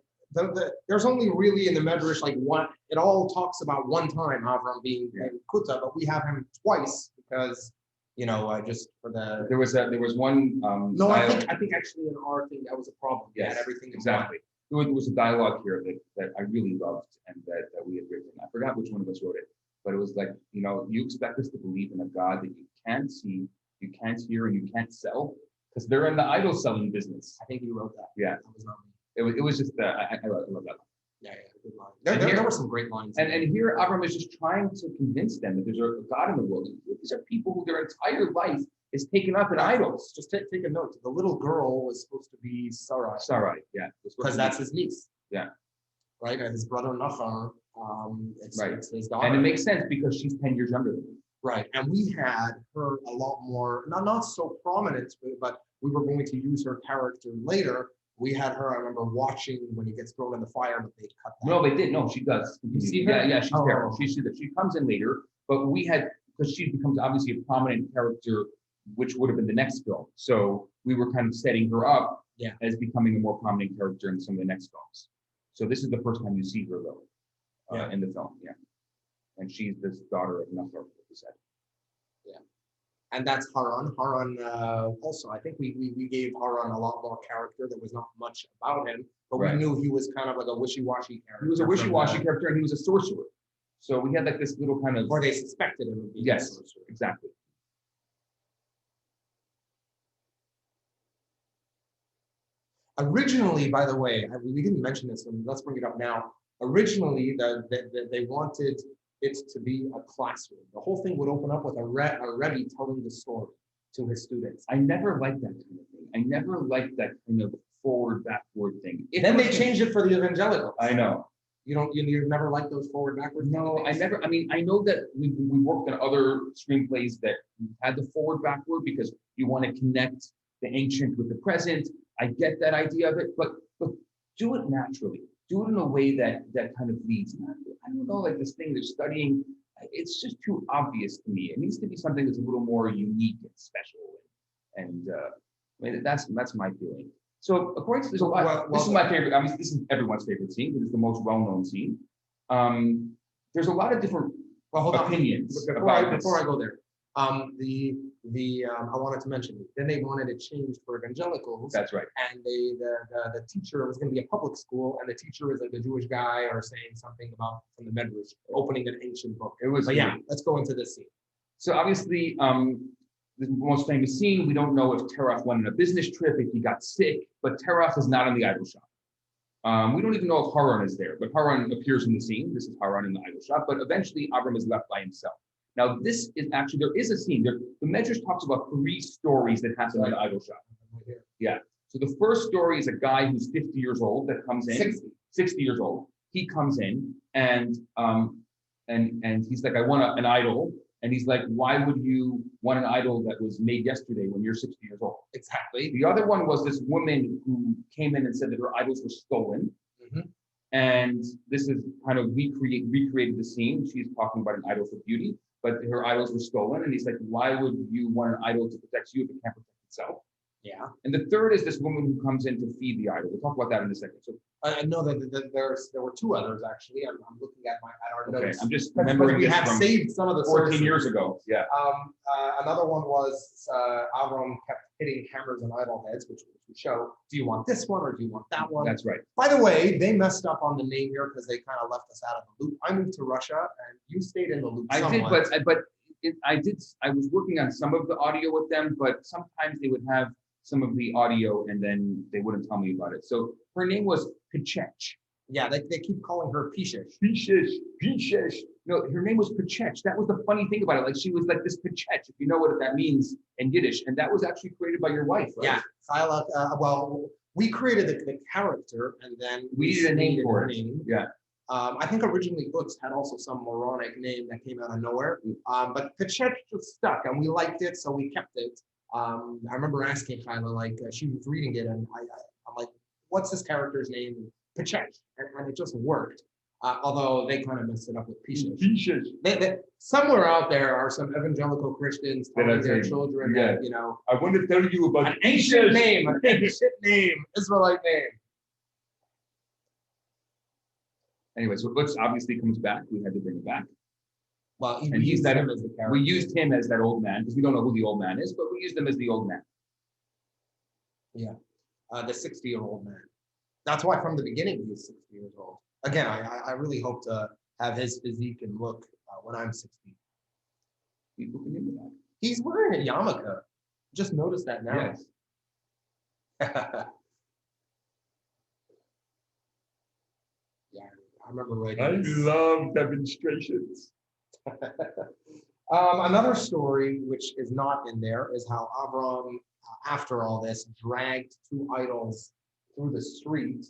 there's only really in the Medrash like one. It all talks about one time Avraham being Kuta, but we have him twice because just for the. There was one. No, I think actually in our thing that was a problem. Yes, had everything exactly. There was a dialogue here that I really loved and that we had written. I forgot which one of us wrote it, but it was like, you expect us to believe in a God that you can't see, you can't hear, and you can't sell, because they're in the idol selling business. I think you wrote that. Yeah, that was not me. It was just I love that. Yeah, good line. There were some great lines. And here Avraham is just trying to convince them that there's a God in the world. These are people who their entire life is taken up in idols. Just take a note. The little girl was supposed to be Sarai. Sarai, yeah. Because that's his niece. Yeah. Right? And his brother Nachar, it's his daughter. And it makes sense because she's 10 years younger than him. Right. And we had her a lot more, not so prominent, but we were going to use her character later. We had her, I remember watching when he gets thrown in the fire, but they cut that. No, they did. No, she does. You see her? Yeah, she's there. She comes in later, but we had, because she becomes obviously a prominent character, which would have been the next film. So we were kind of setting her up as becoming a more prominent character in some of the next films. So this is the first time you see her though, in the film. Yeah. And she's this daughter of Nachor, like you said. Yeah. And that's Haran. Haran also, I think we gave Haran a lot more character. There was not much about him, but we knew he was kind of like a wishy-washy character. He was a wishy-washy character, and he was a sorcerer. So we had like this little kind of... Or they suspected him of being a sorcerer. Exactly. Originally, by the way, we didn't mention this, and let's bring it up now. Originally, they wanted it to be a classroom. The whole thing would open up with a Rabbi telling the story to his students. I never liked that kind of thing. I never liked that kind of forward-backward thing. Then they changed it for the evangelicals. I know. You never liked those forward-backward? No, I never. I mean, I know that we worked on other screenplays that had the forward-backward because you want to connect the ancient with the present. I get that idea of it, but do it naturally. Do it in a way that kind of leads. I don't know, like this thing they're studying, it's just too obvious to me. It needs to be something that's a little more unique and special. And I mean, that's my feeling. So according to this, this is my favorite. I mean, this is everyone's favorite scene because it's the most well-known scene. There's a lot of different opinions before I go there. I wanted to mention, then they wanted it changed for evangelicals. That's right. And the teacher was going to be a public school, and the teacher is like a Jewish guy or saying something about from the Midrash, opening an ancient book. It was. But yeah, let's go into this scene. So obviously, the most famous scene, we don't know if Terach went on a business trip, if he got sick, but Terach is not in the idol shop. We don't even know if Haran is there, but Haran appears in the scene. This is Haran in the idol shop, but eventually Avraham is left by himself. Now, this is actually, there is a scene. The Medrash talks about 3 stories that happen in the idol shop. Yeah. So the first story is a guy who's 50 years old that comes in. 60 years old. He comes in and he's like, I want an idol. And he's like, why would you want an idol that was made yesterday when you're 60 years old? Exactly. The other one was this woman who came in and said that her idols were stolen. Mm-hmm. And this is kind of recreated the scene. She's talking about an idol for beauty, but her idols were stolen. And he's like, why would you want an idol to protect you if it can't protect itself? Yeah. And the third is this woman who comes in to feed the idol. We'll talk about that in a second. So I know that there were 2 others actually. I'm looking at our notes. I'm just remembering we have saved some of the 14 sources. years ago. Yeah. Another one was Avraham kept hitting hammers on idol heads, which would show, do you want this one or do you want that one? That's right. By the way, they messed up on the name here because they kind of left us out of the loop. I moved to Russia and you stayed in the loop. I did, I was working on some of the audio with them, but sometimes they would have some of the audio and then they wouldn't tell me about it. So her name was Pichech. Yeah, they keep calling her Pishesh. Pishesh. No, her name was Pichech. That was the funny thing about it. Like she was like this Pichech, if you know what that means in Yiddish. And that was actually created by your wife, right? Yeah. Well, We created the character, and then We needed a name for it. name. Yeah. I think originally Utz had also some moronic name that came out of nowhere, but Pechech just stuck, and we liked it, so we kept it. I remember asking Kyla, like, she was reading it, and I'm like, what's this character's name? Pechech, and it just worked. Although they kind of messed it up with Pishish. Somewhere out there are some evangelical Christians telling their children that, you know, I want to tell you about an ancient name, Israelite name. Anyway, so Utz obviously comes back. We had to bring it back. Well, And we used that him as the character. We used him as that old man because we don't know who the old man is, but we used him as the old man. Yeah, the 60-year-old man. That's why from the beginning he was 60 years old. Again, I really hope to have his physique and look when I'm 60. People can do that. He's wearing a yarmulke. Just noticed that now. Yes. Yeah, I remember writing. I love demonstrations. Another story which is not in there is how Avraham, after all this, dragged two idols through the street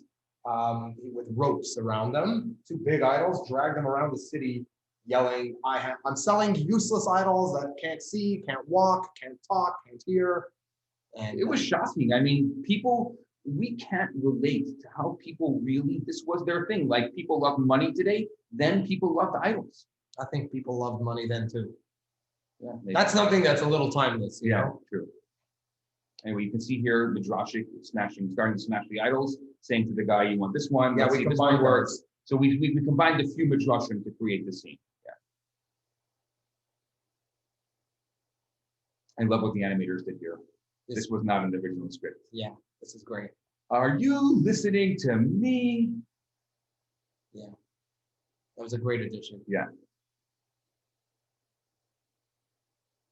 with ropes around them. Two big idols, dragged them around the city, yelling, I'm selling useless idols that can't see, can't walk, can't talk, can't hear. And it was shocking. I mean, we can't relate to how people really, this was their thing. Like people love money today, then people loved idols. I think people loved money then too. Yeah, that's something that's a little timeless. You know? True. Anyway, you can see here midrashic starting to smash the idols, saying to the guy, "You want this one? Yeah, let's see if this one works." So we combined a few midrashim to create this scene. Yeah. I love what the animators did here. This was not in the original script. Yeah, this is great. Are you listening to me? Yeah, that was a great addition. Yeah.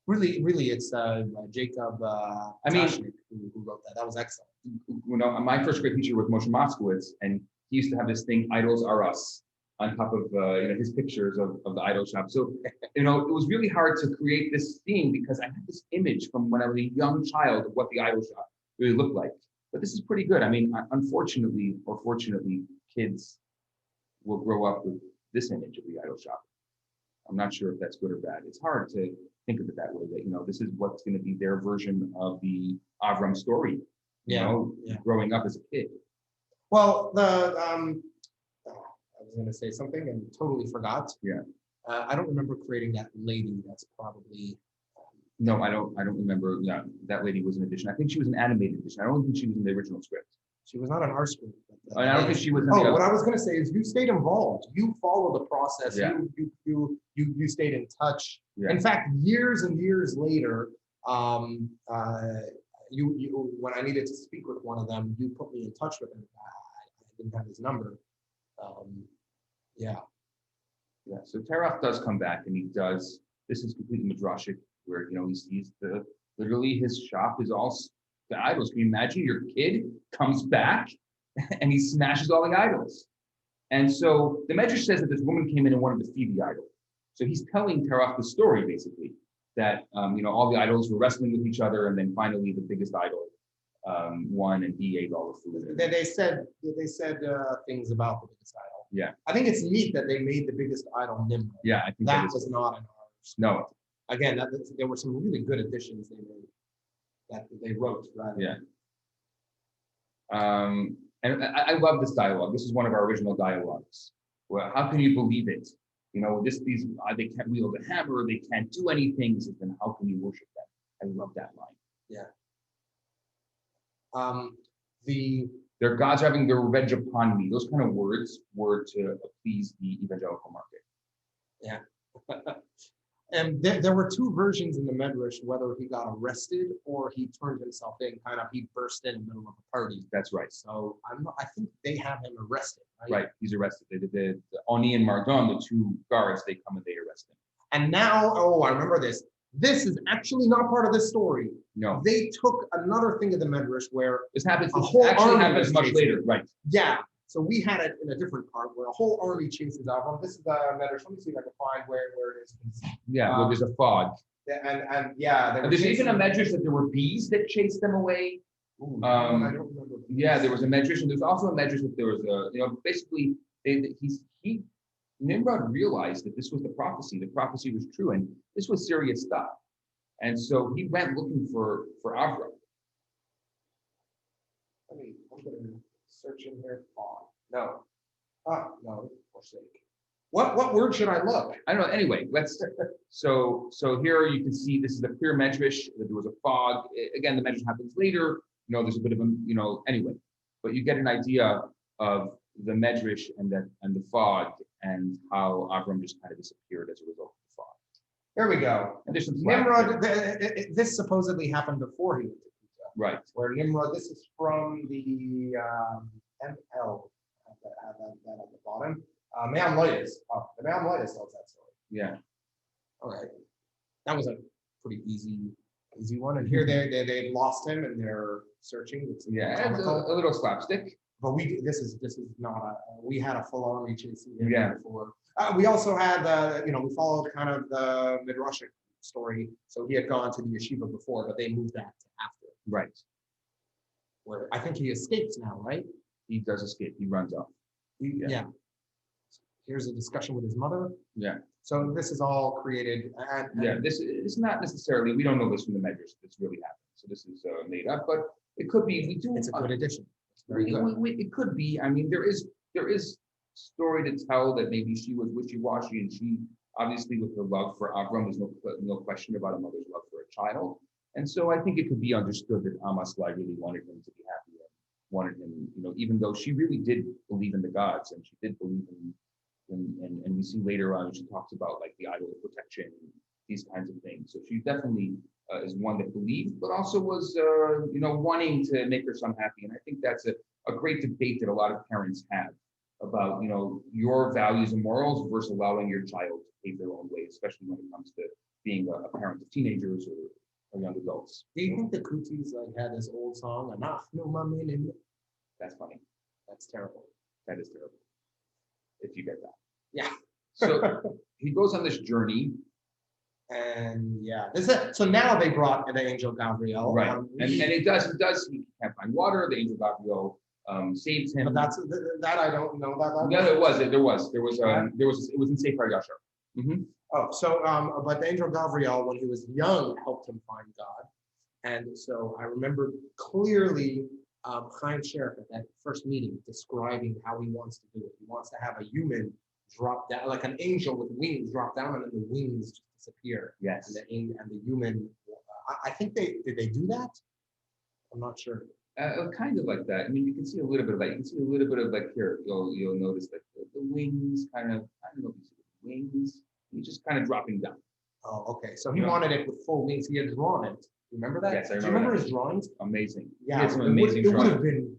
Really, it's Jacob. Who wrote that? That was excellent. You know, my first grade teacher was Moshe Moskowitz, and he used to have this thing, "Idols are us," on top of his pictures of the idol shop. So, it was really hard to create this theme because I had this image from when I was a young child of what the idol shop really looked like. But this is pretty good. I mean, unfortunately or fortunately, kids will grow up with this image of the idol shop. I'm not sure if that's good or bad. It's hard to think of it that way, that, this is what's going to be their version of the Avraham story, growing up as a kid. Well, I was going to say something and totally forgot. Yeah. I don't remember creating that lady. That's probably. No, I don't remember. Yeah, that lady was an addition. I think she was an animated addition. I don't think she was in the original script. She was not an art script. I don't think she was. What I was going to say is you stayed involved. You followed the process. Yeah. You stayed in touch. Yeah. In fact, years and years later, you when I needed to speak with one of them, you put me in touch with him. I didn't have his number. Yeah. So Terach does come back, and he does. This is completely midrashic, where he sees literally his shop is all the idols. Can you imagine your kid comes back and he smashes all the idols? And so the Medrash says that this woman came in and wanted to feed the idol. So he's telling Terach the story, basically, that all the idols were wrestling with each other, and then finally the biggest idol won, and he ate all the food. They said things about the biggest idol. Yeah, I think it's neat that they made the biggest idol Nimrod. Yeah, I think that was not in ours. No. Again, there were some really good additions they made that they wrote. Rather. Yeah. And I love this dialogue. This is one of our original dialogues. Well, how can you believe it? They can't wield a hammer. They can't do anything. So then how can you worship them? I love that line. Yeah. Their gods are having their revenge upon me. Those kind of words were to appease the evangelical market. Yeah. And there were two versions in the Medrash, whether he got arrested or he turned himself in, he burst in the middle of a party. That's right. So I think they have him arrested, right? Right, he's arrested. The Oni and Mardon, the two guards, they come and they arrest him. And now, I remember this. This is actually not part of this story. No. They took another thing of the Medrash where this happens. A whole actually army happens much later, right? Yeah. So we had it in a different part where a whole army chases Avraham. This is the Medrash. Let me see if I can find where it is. Yeah, well, there's a fog. And there's even a Medrash that there were bees that chased them away. Ooh, I don't remember. Yeah, there was a medrash, and there's also a medrash that there was basically Nimrod realized that this was the prophecy. The prophecy was true, and this was serious stuff. And so he went looking for Avraham. I'm going to search in here. No. No. Forsake. What word should I look? I don't know. Anyway, so here you can see this is a clear medrash that there was a fog. Again, the medrash happens later. There's a bit of anyway, but you get an idea of the medrash and the fog and how Avram just kind of disappeared as a result of the fog. Here we go. And there's some Nimrod. This supposedly happened before he went to Kuta. Right. Where Nimrod. This is from the ML at the bottom. Me'am Loitis. Oh, the Me'am Loitis tells that story. Yeah. All right. That was a pretty easy one. And here they've lost him and they're searching. It's a little slapstick. But this is not we had a full army chasing him before. We also had we followed kind of the midrashim story. So he had gone to the yeshiva before, but they moved that to after. Right. Where I think he escapes now, right? He does escape. He runs off. Yeah. Here's a discussion with his mother. Yeah. So this is all created. This is not necessarily. We don't know this from the medrash. This really happened. So this is made up, but it could be. We do. It's a good addition. Very good. It could be. I mean, there is story to tell that maybe she was wishy-washy, and she obviously with her love for Avram, there's no question about a mother's love for a child, and so I think it could be understood that Amasai really wanted him to be happy and wanted him, even though she really did believe in the gods and she did believe in. And we see later on she talks about like the idol of protection, these kinds of things. So she definitely is one that believed, but also was wanting to make her son happy. And I think that's a great debate that a lot of parents have about your values and morals versus allowing your child to pave their own way, especially when it comes to being a parent of teenagers or young adults. Do you think the Kutis had this old song, "Anach nu ma'aminim"? That's funny. That's terrible. That is terrible. If you get that. Yeah. So he goes on this journey. And so now they brought the angel Gabriel. Right. And he can't find water. The angel Gabriel saves him. But that I don't know that. No, it was it was in Sefer Yashar. Mm-hmm. Oh, so but the angel Gabriel, when he was young, helped him find God. And so I remember clearly Chaim Sheriff at that first meeting describing how he wants to do it. He wants to have a human drop down, like an angel with wings drop down, and then the wings just disappear. Yes. And the human. I think did they do that? I'm not sure. Kind of like that. I mean, you can see a little bit of that. You can see a little bit of like here. You'll notice that the wings kind of. I don't know if you see the wings. He's just kind of dropping down. Oh, okay. So he wanted it with full wings. He had drawn it. Remember that? Yes, I remember. Do you remember his drawings? Amazing. Yeah, he had some amazing drawings. It would have been.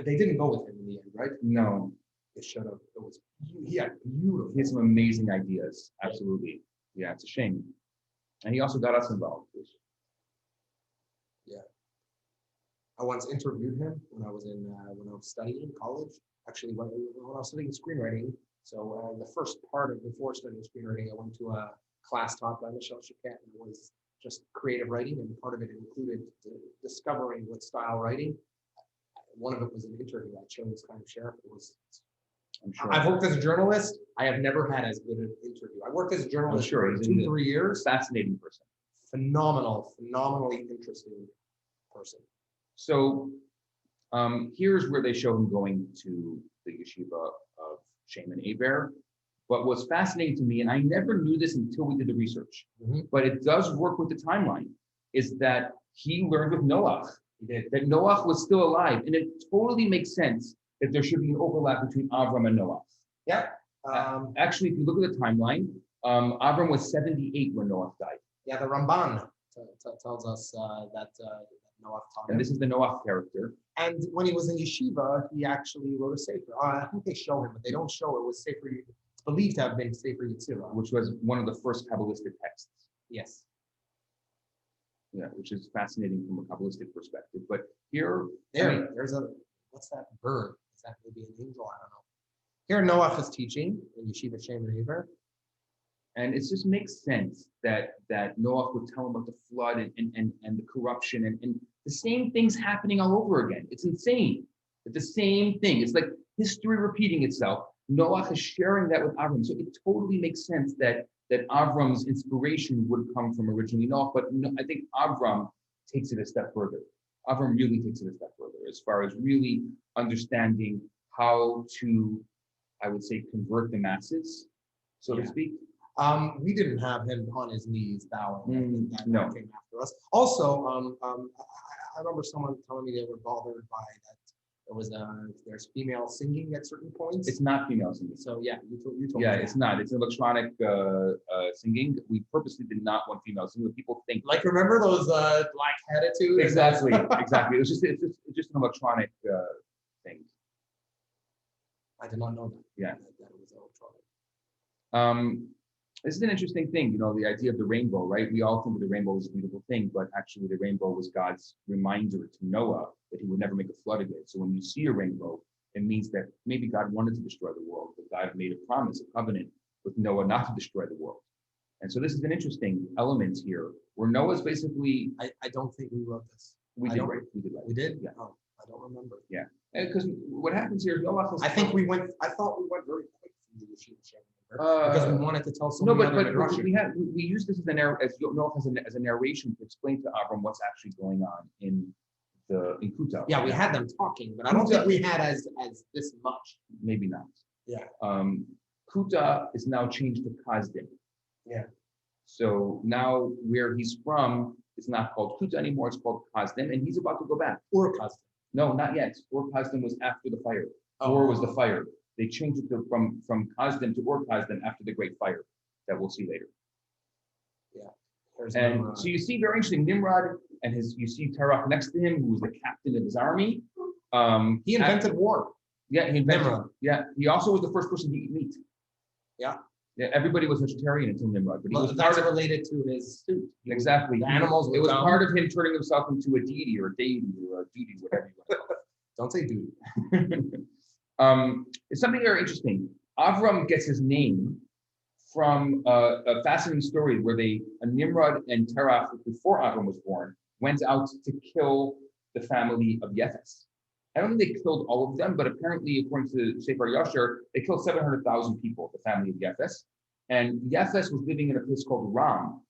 They didn't go with him in the end, right? No. It should have. It was. He had beautiful. He had some amazing ideas. Absolutely. Yeah, it's a shame. And he also got us involved. Yeah. I once interviewed him when I was studying college. Actually, when I was studying screenwriting. So the first part of before studying screenwriting, I went to a class taught by Michelle Chiquette, and it was just creative writing, and part of it included discovering what style writing. One of it was an interview. I chose kind of Sheriff. It was. I'm sure. I've worked as a journalist. I have never had as good an interview. I worked as a journalist for 2-3 years. Fascinating person. Phenomenally interesting person. So here's where they show him going to the yeshiva of Shem and Aber. But what's fascinating to me, and I never knew this until we did the research, but it does work with the timeline, is that he learned with Noach, that Noach was still alive. And it totally makes sense that there should be an overlap between Avram and Noach. Yeah. Actually, if you look at the timeline, Avram was 78 when Noach died. Yeah, the Ramban tells us that Noach taught him. And this is the Noach character. And when he was in yeshiva, he actually wrote a sefer. I think they show him, but they don't show it was sefer. It's believed to have been Sefer Yetzirah, which was one of the first Kabbalistic texts. Yes. Yeah, which is fascinating from a Kabbalistic perspective. But here, there's what's that bird? Is that maybe an angel? I don't know. Here Noach is teaching in Yeshiva Shem and Aver. And it just makes sense that Noah would tell him about the flood and the corruption and the same things happening all over again. It's insane. It's the same thing. It's like history repeating itself. Noah is sharing that with Avraham. So it totally makes sense that Avram's inspiration would come from originally Noah, but no, I think Avram takes it a step further. Avram really takes it a step further as far as really understanding how to, I would say, convert the masses, so to speak. We didn't have him on his knees bowing. No. Came after us. Also, I remember someone telling me they were bothered by that. There's female singing at certain points. It's not female singing. So yeah, you told Yeah, me it's that. not. It's electronic singing. We purposely did not want female singing. People think Like, remember those black attitudes? exactly. It's just an electronic thing. I did not know that. Yeah. That it was electronic. This is an interesting thing, the idea of the rainbow, right? We all think of the rainbow as a beautiful thing, but actually the rainbow was God's reminder to Noah that he would never make a flood again. So when you see a rainbow, it means that maybe God wanted to destroy the world, but God made a promise, a covenant with Noah not to destroy the world. And so this is an interesting element here, where Noah's basically... I don't think we wrote this. We did write We did? Yeah. Oh, I don't remember. Yeah. Because what happens here is Noah has... I thought we went very quick from the Yeshiva show. Because we wanted to tell so many other midrashim. we use this as Noah as a narration to explain to Avram what's actually going on in Kuta. Yeah, we had them talking, but I don't think we had as this much. Maybe not. Yeah. Kuta is now changed to Kazdim. Yeah. So now where he's from, it's not called Kuta anymore, it's called Kazdim, and he's about to go back. Or Kazdim. No, not yet. Or Kazdim was after the fire. Oh. Or was the fire. They changed it from Kazdim to Ur Kazdim after the Great Fire that we'll see later. Yeah. And so you see very interesting Nimrod and you see Terach next to him, who was the captain of his army. He invented war. Yeah, he invented. Nimrod. Yeah, he also was the first person to eat meat. Yeah. Yeah, everybody was vegetarian until Nimrod, but he was that's related to his suit. Exactly. The animals. It was part of him turning himself into a deity or a deity or a duty, whatever you want to call it. Don't say duty. It's something very interesting. Avram gets his name from a fascinating story where Nimrod and Terach, before Avram was born, went out to kill the family of Yefes. I don't think they killed all of them, but apparently, according to Sefer Yasher, they killed 700,000 people, the family of Yefes. And Yefes was living in a place called Ram.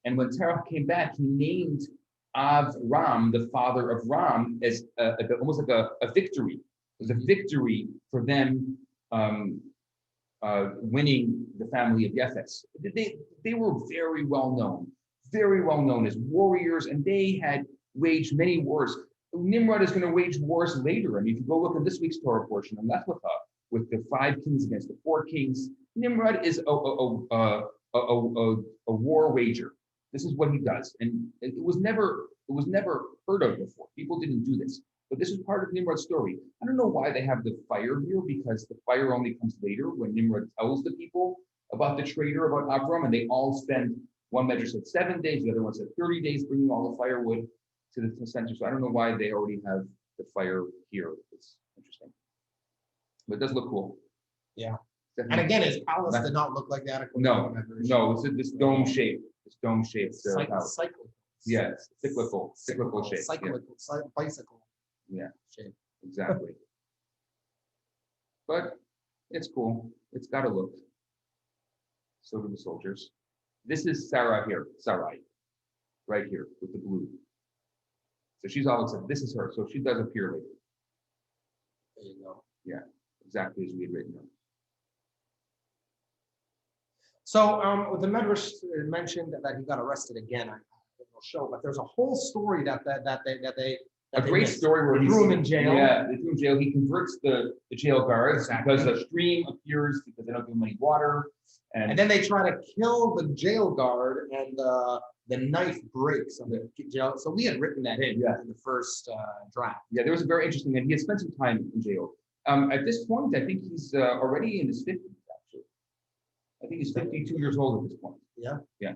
And when Terach came back, he named Avram, the father of Ram, as almost like a victory. It was a victory for them winning the family of Yefes. They were very well known as warriors, and they had waged many wars. Nimrod is going to wage wars later. I mean, if you go look at this week's Torah portion on Lech Lecha, with the 5 kings against the 4 kings, Nimrod is a war wager. This is what he does, and it was never heard of before. People didn't do this. But this is part of Nimrod's story. I don't know why they have the fire here, because the fire only comes later when Nimrod tells the people about the traitor, about Avram, and they all spend, one measure said 7 days, the other one said 30 days bringing all the firewood to the center. So I don't know why they already have the fire here. It's interesting. But it does look cool. Yeah. And again, his palace did not look like that. No, it's this dome shape. This dome shape. Cyclical. Yeah, cyclical shape. Cyclical, bicycle. Yeah, shape. Exactly. But it's cool. It's got a look. So do the soldiers. This is Sarah here, Sarai, right here with the blue. So she's all excited. This is her. So she does appear later. There you go. Yeah, exactly as we had written them. So the Medrash mentioned that he got arrested again. I will show, but there's a whole story that they a great story where he threw him in jail. Yeah, they threw him in jail. He converts the jail guards because a stream appears because they don't give him any water. And then they try to kill the jail guard, and the knife breaks on the jail. So we had written that in the first draft. Yeah, there was a very interesting, and he had spent some time in jail. At this point, I think he's already in his 50s, actually. I think he's 52 years old at this point. Yeah. Yeah,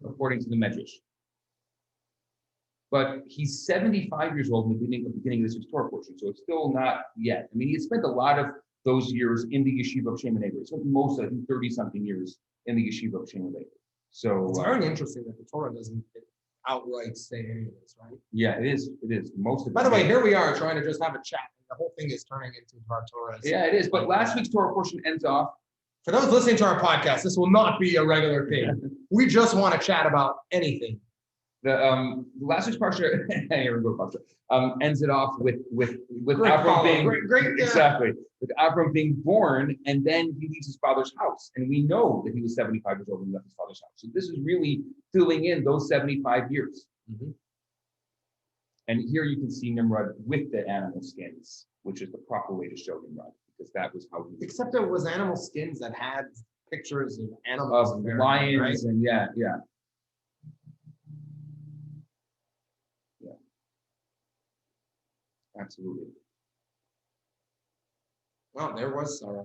according to the Medrash. But he's 75 years old in the beginning of this Torah portion, so it's still not yet. I mean, he had spent a lot of those years in the yeshiva of Shem and Avery. So most, I think, 30-something years in the yeshiva of Shem and Avery. So it's very interesting that the Torah doesn't outright say any of this, right? yeah, it is. It is. Most of it. By the way, here we are trying to just have a chat, and the whole thing is turning into our Torah. Yeah, it is. But last week's Torah portion ends off. For those listening to our podcast, this will not be a regular thing. We just want to chat about anything. The last week's parsha, ends it off with Great Avram follow. being Great, yeah. exactly with Avram being born, and then he leaves his father's house, and we know that he was 75 years old when he left his father's house. So this is really filling in those 75 years. Mm-hmm. And here you can see Nimrod with the animal skins, which is the proper way to show Nimrod, because that was how he. Except it was animal skins that had pictures of animals, Of there, lions, right? and yeah. Absolutely. Well, there was Sarah.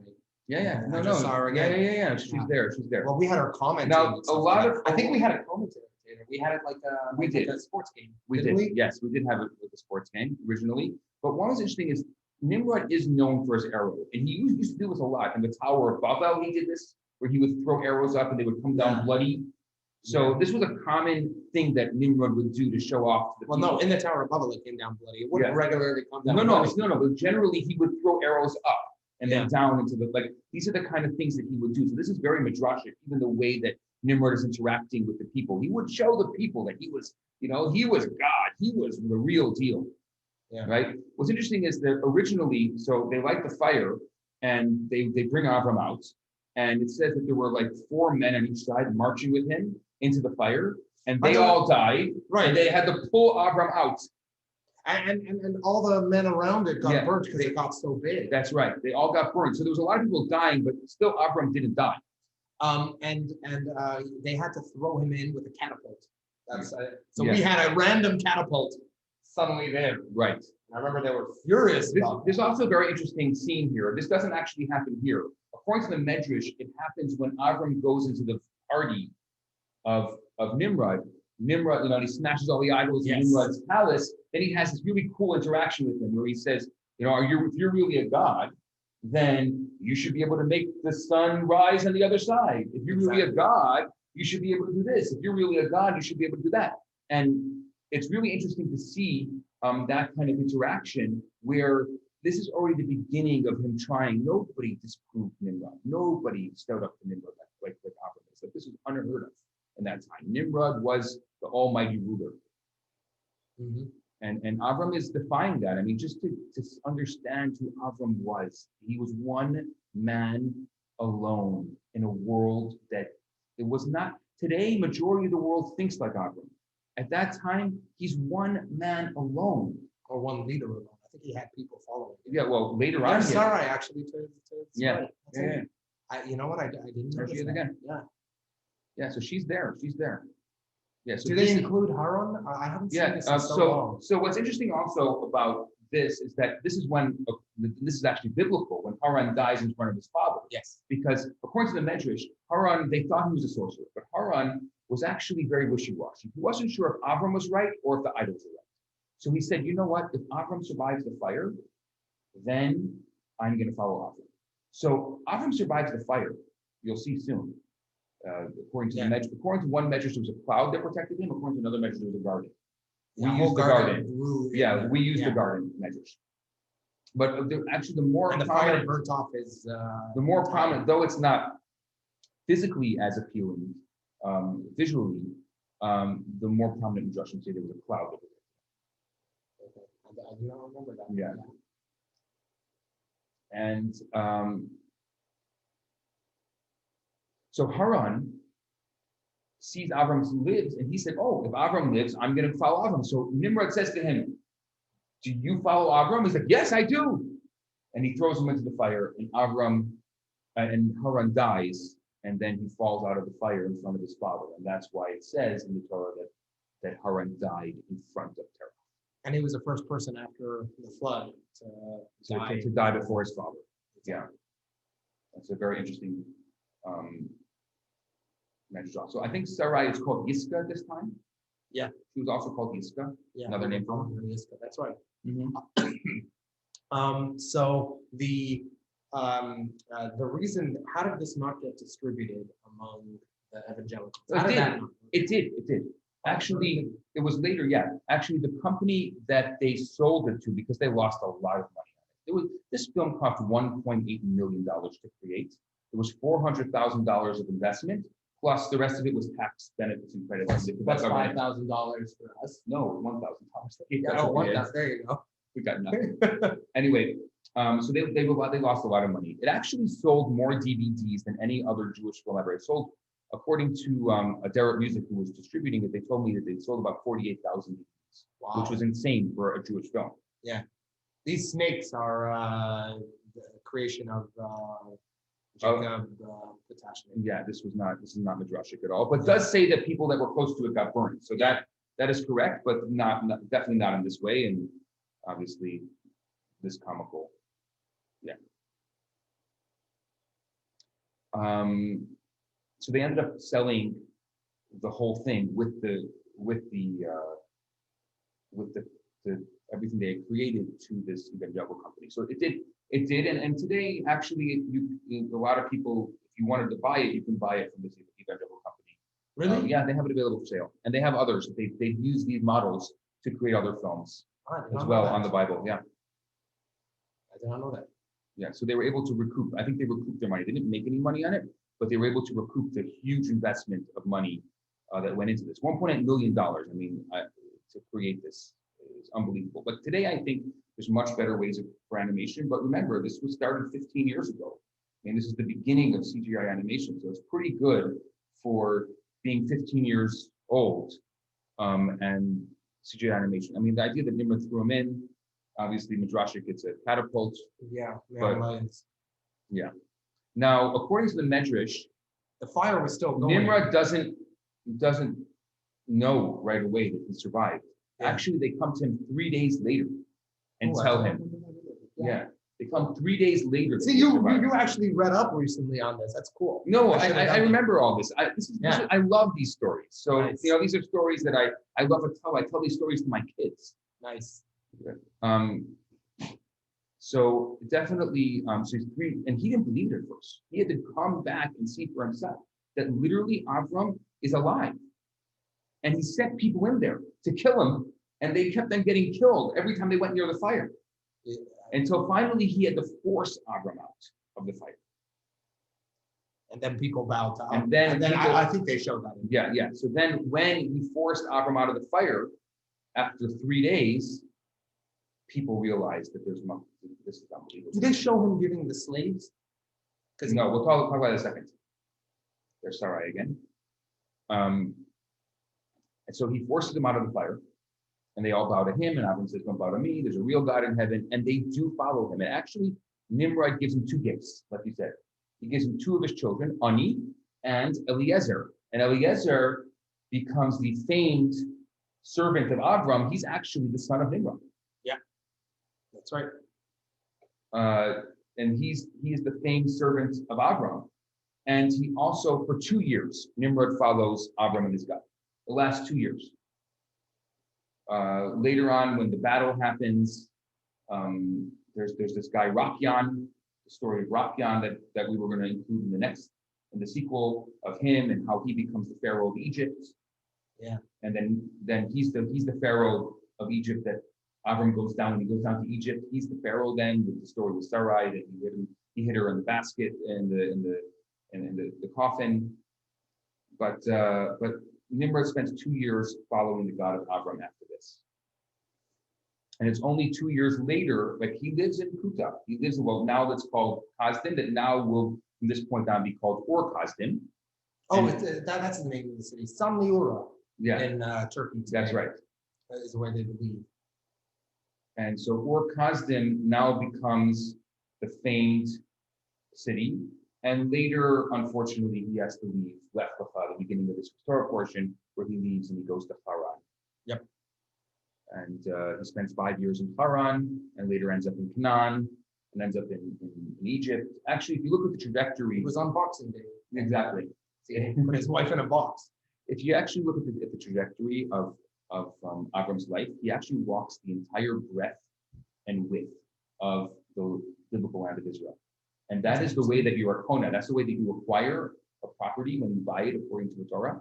Yeah. I just saw her again. Yeah. She's there. Well, we had our comment. Now, a lot of I think we had a commentator. We had it like We did. a sports game. We Didn't did. we? Yes, we did have it with the sports game originally. But what was interesting is Nimrod is known for his arrow, and he used to do this a lot. In the Tower of Babel, he did this, where he would throw arrows up and they would come down bloody. So this was a common thing that Nimrod would do to show off to the Well, people. no, in the Tower of Babel, it came down bloody. It wouldn't Yeah. regularly come down. No. bloody. But generally, he would throw arrows up and then down into the, like, these are the kind of things that he would do. So this is very midrashic, even the way that Nimrod is interacting with the people. He would show the people that he was, he was God. He was the real deal. Yeah. Right. What's interesting is that originally, so they light the fire and they bring Avraham out. And it says that there were like 4 men on each side marching with him into the fire, and they all died. Right. And they had to pull Avraham out. And all the men around it got Yeah. burnt because it got so big. That's right. They all got burned. So there was a lot of people dying, but still Avraham didn't die. And they had to throw him in with a catapult. That's so Yeah. we had a random catapult suddenly there. Right. I remember they were furious about There's also a very interesting scene here. This doesn't actually happen here. According to the midrash, it happens when Avram goes into the party of Nimrod. Nimrod, he smashes all the idols in Nimrod's palace. Then he has this really cool interaction with him where he says, if you're really a god, then you should be able to make the sun rise on the other side. If you're really a god, you should be able to do this. If you're really a god, you should be able to do that. And it's really interesting to see that kind of interaction where this is already the beginning of him trying. Nobody disproved Nimrod. Nobody stood up to Nimrod like Avram. So this was unheard of in that time. Nimrod was the almighty ruler. Mm-hmm. And Avram is defying that. I mean, just to understand who Avram was, he was one man alone in a world that it was not. Today, majority of the world thinks like Avram. At that time, he's one man alone. Or one leader alone. I think he had people following him. Yeah, well, later on. There's Sarai actually to Yeah. you know what? I didn't There notice she is that. again. Yeah. Yeah, so she's there. Yeah. So Do they include Haran? I haven't seen this in so long. So what's interesting also about this is that this is actually biblical when Haran dies in front of his father. Yes. Because according to the Midrash, Haran, they thought he was a sorcerer, but Haran was actually very wishy-washy. He wasn't sure if Avram was right or if the idols were right. So he said, you know what? If Avram survives the fire, then I'm going to follow Avram. So Avram survives the fire. You'll see soon. According to one measure, there was a cloud that protected him. According to another measure, there was a garden. We used the garden. Yeah, we used the garden measures. But actually, the more and the prominent, fire burnt off is the more prominent, though it's not physically as appealing, visually, the more prominent midrashim say there was a cloud that protected him. I do not remember that. Yeah. And so Haran sees Avram lives, and he said, oh, if Avram lives, I'm going to follow Avram. So Nimrod says to him, do you follow Avram? He's like, yes, I do. And he throws him into the fire, and Haran dies, and then he falls out of the fire in front of his father. And that's why it says in the Torah that Haran died in front of Terah. And he was the first person after the flood to die before his father. Yeah. That's a very interesting measure. So I think Sarai is called Yiska at this time. Yeah. She was also called Yiska. Yeah. Another name for her. Yiska. That's right. Mm-hmm. So the the reason, how did this not get distributed among the evangelicals? It How did did. that not? It did. Actually, it was later, yeah. Actually, the company that they sold it to, because they lost a lot of money on it. This film cost $1.8 million to create. There was $400,000 of investment, plus the rest of it was tax benefits and credits. That's $5,000 for us. No, $1,000. Yeah, oh, 1,000. There you go. We got nothing. Anyway, so they lost a lot of money. It actually sold more DVDs than any other Jewish film ever. It sold, according to a Derek Music who was distributing it, they told me that they sold about 48,000 DVDs, Wow. which was insane for a Jewish film. Yeah, these snakes are the creation of Jacob Potashnik. Yeah, this is not midrashic at all, but does say that people that were close to it got burned. So that is correct, but not definitely not in this way, and obviously this comical. Yeah. So they ended up selling the whole thing with the everything they had created to this evangelical company. So it did, and today actually a lot of people, if you wanted to buy it, you can buy it from this evangelical company. Really? Yeah, they have it available for sale, and they have others. They've used these models to create other films as well on the Bible. Yeah. I did not know that. Yeah, so they were able to recoup. I think they recouped their money. They didn't make any money on it, but they were able to recoup the huge investment of money that went into this. $1.8 million. I mean, to create this is unbelievable. But today, I think there's much better ways for animation. But remember, this was started 15 years ago. I mean, this is the beginning of CGI animation, so it's pretty good for being 15 years old and CGI animation. I mean, the idea that Nimrod threw him in, obviously midrashic, it's a catapult. Yeah, but, yeah. Now, according to the Medrash, the fire was still going. Nimrod doesn't know right away that he survived. Yeah. Actually, they come to him 3 days later and tell him. Yeah. They come 3 days later. See, you actually read up recently on this. That's cool. No, I remember all this. I love these stories. So nice. These are stories that I love to tell. I tell these stories to my kids. Nice. So definitely, so he's 3, and he didn't believe it at first. He had to come back and see for himself that literally Avraham is alive, and he sent people in there to kill him, and they kept on getting killed every time they went near the fire. Yeah. Until finally he had to force Avraham out of the fire. And then people bowed to Avraham. And then I think they showed that. Yeah. So then when he forced Avraham out of the fire, after 3 days, people realized that this is unbelievable. Did they show him giving the slaves? No, we'll talk about it in a second. There's Sarai again. And so he forces them out of the fire. And they all bow to him, and Avraham says, "Don't bow to me. There's a real God in heaven," and they do follow him. And actually, Nimrod gives him 2 gifts, like you said. He gives him 2 of his children, Ani and Eliezer. And Eliezer becomes the famed servant of Avraham. He's actually the son of Nimrod. Yeah, that's right. And he is the famed servant of Avraham. And he also, for 2 years, Nimrod follows Avraham and his God. The last 2 years. Later on, when the battle happens, there's this guy Rapyan, the story of Rapyan that we were going to include in the sequel of him and how he becomes the Pharaoh of Egypt. Yeah. And then he's the Pharaoh of Egypt that Avraham goes down. When he goes down to Egypt, he's the Pharaoh then, with the story with Sarai that he hit her in the basket and the coffin. But Nimrod spends 2 years following the God of Avraham after this. And it's only 2 years later, like he lives in Kuta. He lives in, well, now that's called Kasdim, that now will, from this point on, be called Or Kasdim. Oh, that's the name of the city. Samliura. Yeah. In Turkey today. That's right. That is the way they believe. And so Or Kasdim now becomes the famed city. And later, unfortunately, he has to leave Lech Lecha, the beginning of this Torah portion, where he leaves and he goes to Haran. Yep. And he spends 5 years in Haran, and later ends up in Canaan, and ends up in Egypt. Actually, if you look at the trajectory, it was on Boxing Day. Exactly. Put his wife in a box. If you actually look at the trajectory of Avram's life, he actually walks the entire breadth and width of the biblical land of Israel. And that is the way that you are kona. That's the way that you acquire a property when you buy it according to the Torah,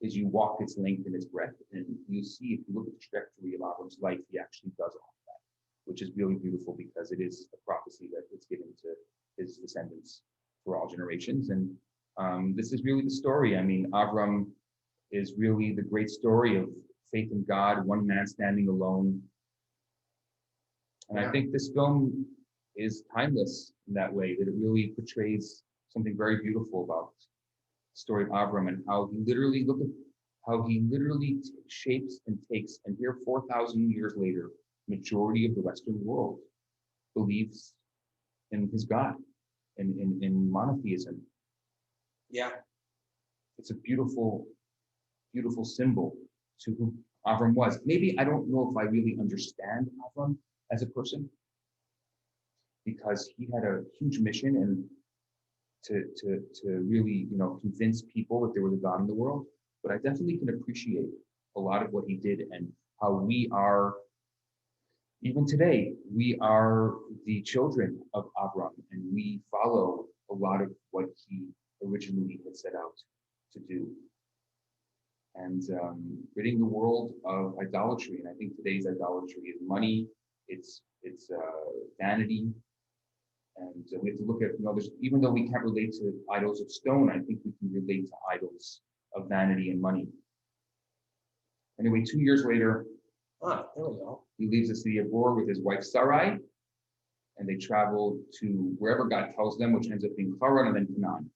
is you walk its length and its breadth. And you see, if you look at the trajectory of Avram's life, he actually does all of that, which is really beautiful because it is a prophecy that is given to his descendants for all generations. And this is really the story. I mean, Avram is really the great story of faith in God, one man standing alone. And I think this film is timeless in that way, that it really portrays something very beautiful about the story of Avram and how he literally, look at how he literally shapes and takes, and here 4,000 years later, majority of the Western world believes in his God, in monotheism. Yeah. It's a beautiful, beautiful symbol to who Avram was. Maybe I don't know if I really understand Avram as a person, because he had a huge mission and to really, convince people that there was a God in the world. But I definitely can appreciate a lot of what he did and how we are, even today, we are the children of Avraham, and we follow a lot of what he originally had set out to do. And ridding the world of idolatry. And I think today's idolatry is money, it's vanity. And we have to look at, there's, even though we can't relate to idols of stone, I think we can relate to idols of vanity and money. Anyway, 2 years later, there we go. he leaves the city of Ur with his wife Sarai, and they travel to wherever God tells them, which ends up being Haran and then Canaan.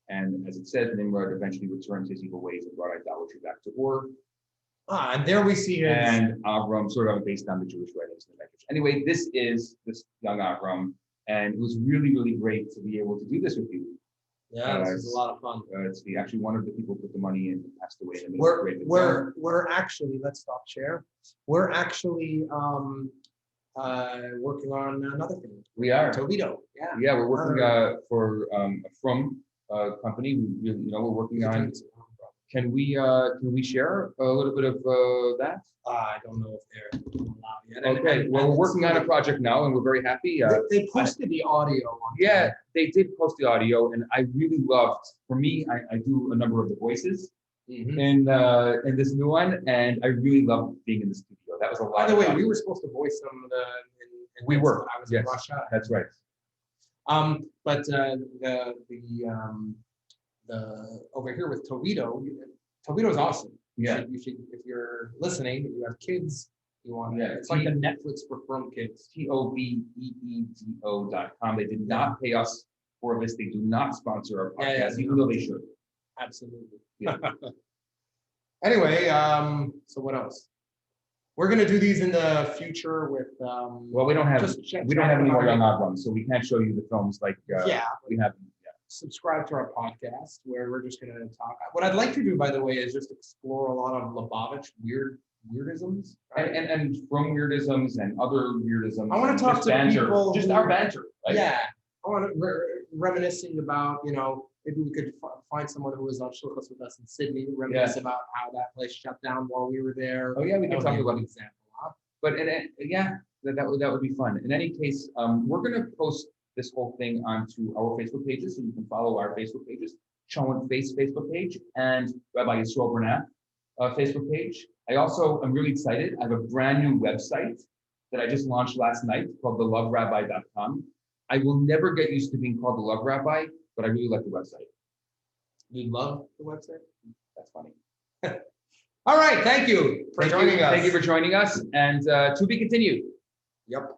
And as it says, Nimrod eventually returns his evil ways and brought idolatry back to Ur. And there we see it. And Avram, sort of based on the Jewish writings and the midrash. Anyway, this is this young Avram, and it was really, really great to be able to do this with you. Yeah, this is a lot of fun. It's actually one of the people put the money in and passed away. In the We're actually, let's stop share. We're actually working on another thing. We are. Toledo. Yeah. Yeah, we're working for from company. We really, we're working on. Can we share a little bit of that? I don't know if they're allowed yet. Okay, well, we're working on a project now, and we're very happy. They posted the audio on. Yeah, they did post the audio, and I really loved. For me, I do a number of the voices in this new one, and I really loved being in the studio. That was a lot. By the way, we were supposed to voice them. We were. I was in Russia. That's right. But the over here with Toledo is awesome. Yeah. You should, if you're listening, if you have kids, you want to. Yeah. It's like the Netflix for from kids. TOBEEDO.com. They did not pay us for this. They do not sponsor our podcast, even though they should. Absolutely. Yeah. Anyway, so what else? We're gonna do these in the future with. Well, we don't have any more young Avram, so we can't show you the films like we have. Subscribe to our podcast where we're just going to talk. What I'd like to do, by the way, is just explore a lot of Lubavitch weirdisms, right? and from weirdisms and other weirdisms. I want to talk to people, just our banter. Right? Yeah, I want to reminiscing about, maybe we could find someone who was on Shulchas with us in Sydney, reminisce about how that place shut down while we were there. Oh yeah, we can talk about an example. But that would be fun. In any case, we're going to post this whole thing onto our Facebook pages, so you can follow our Facebook pages, CholentFace Facebook page and Rabbi Yisroel Bernath Facebook page. I also am really excited. I have a brand new website that I just launched last night called theloverabbi.com. I will never get used to being called the Love Rabbi, but I really like the website. You love the website? That's funny. All right, thank you for joining us. Thank you for joining us, and to be continued. Yep.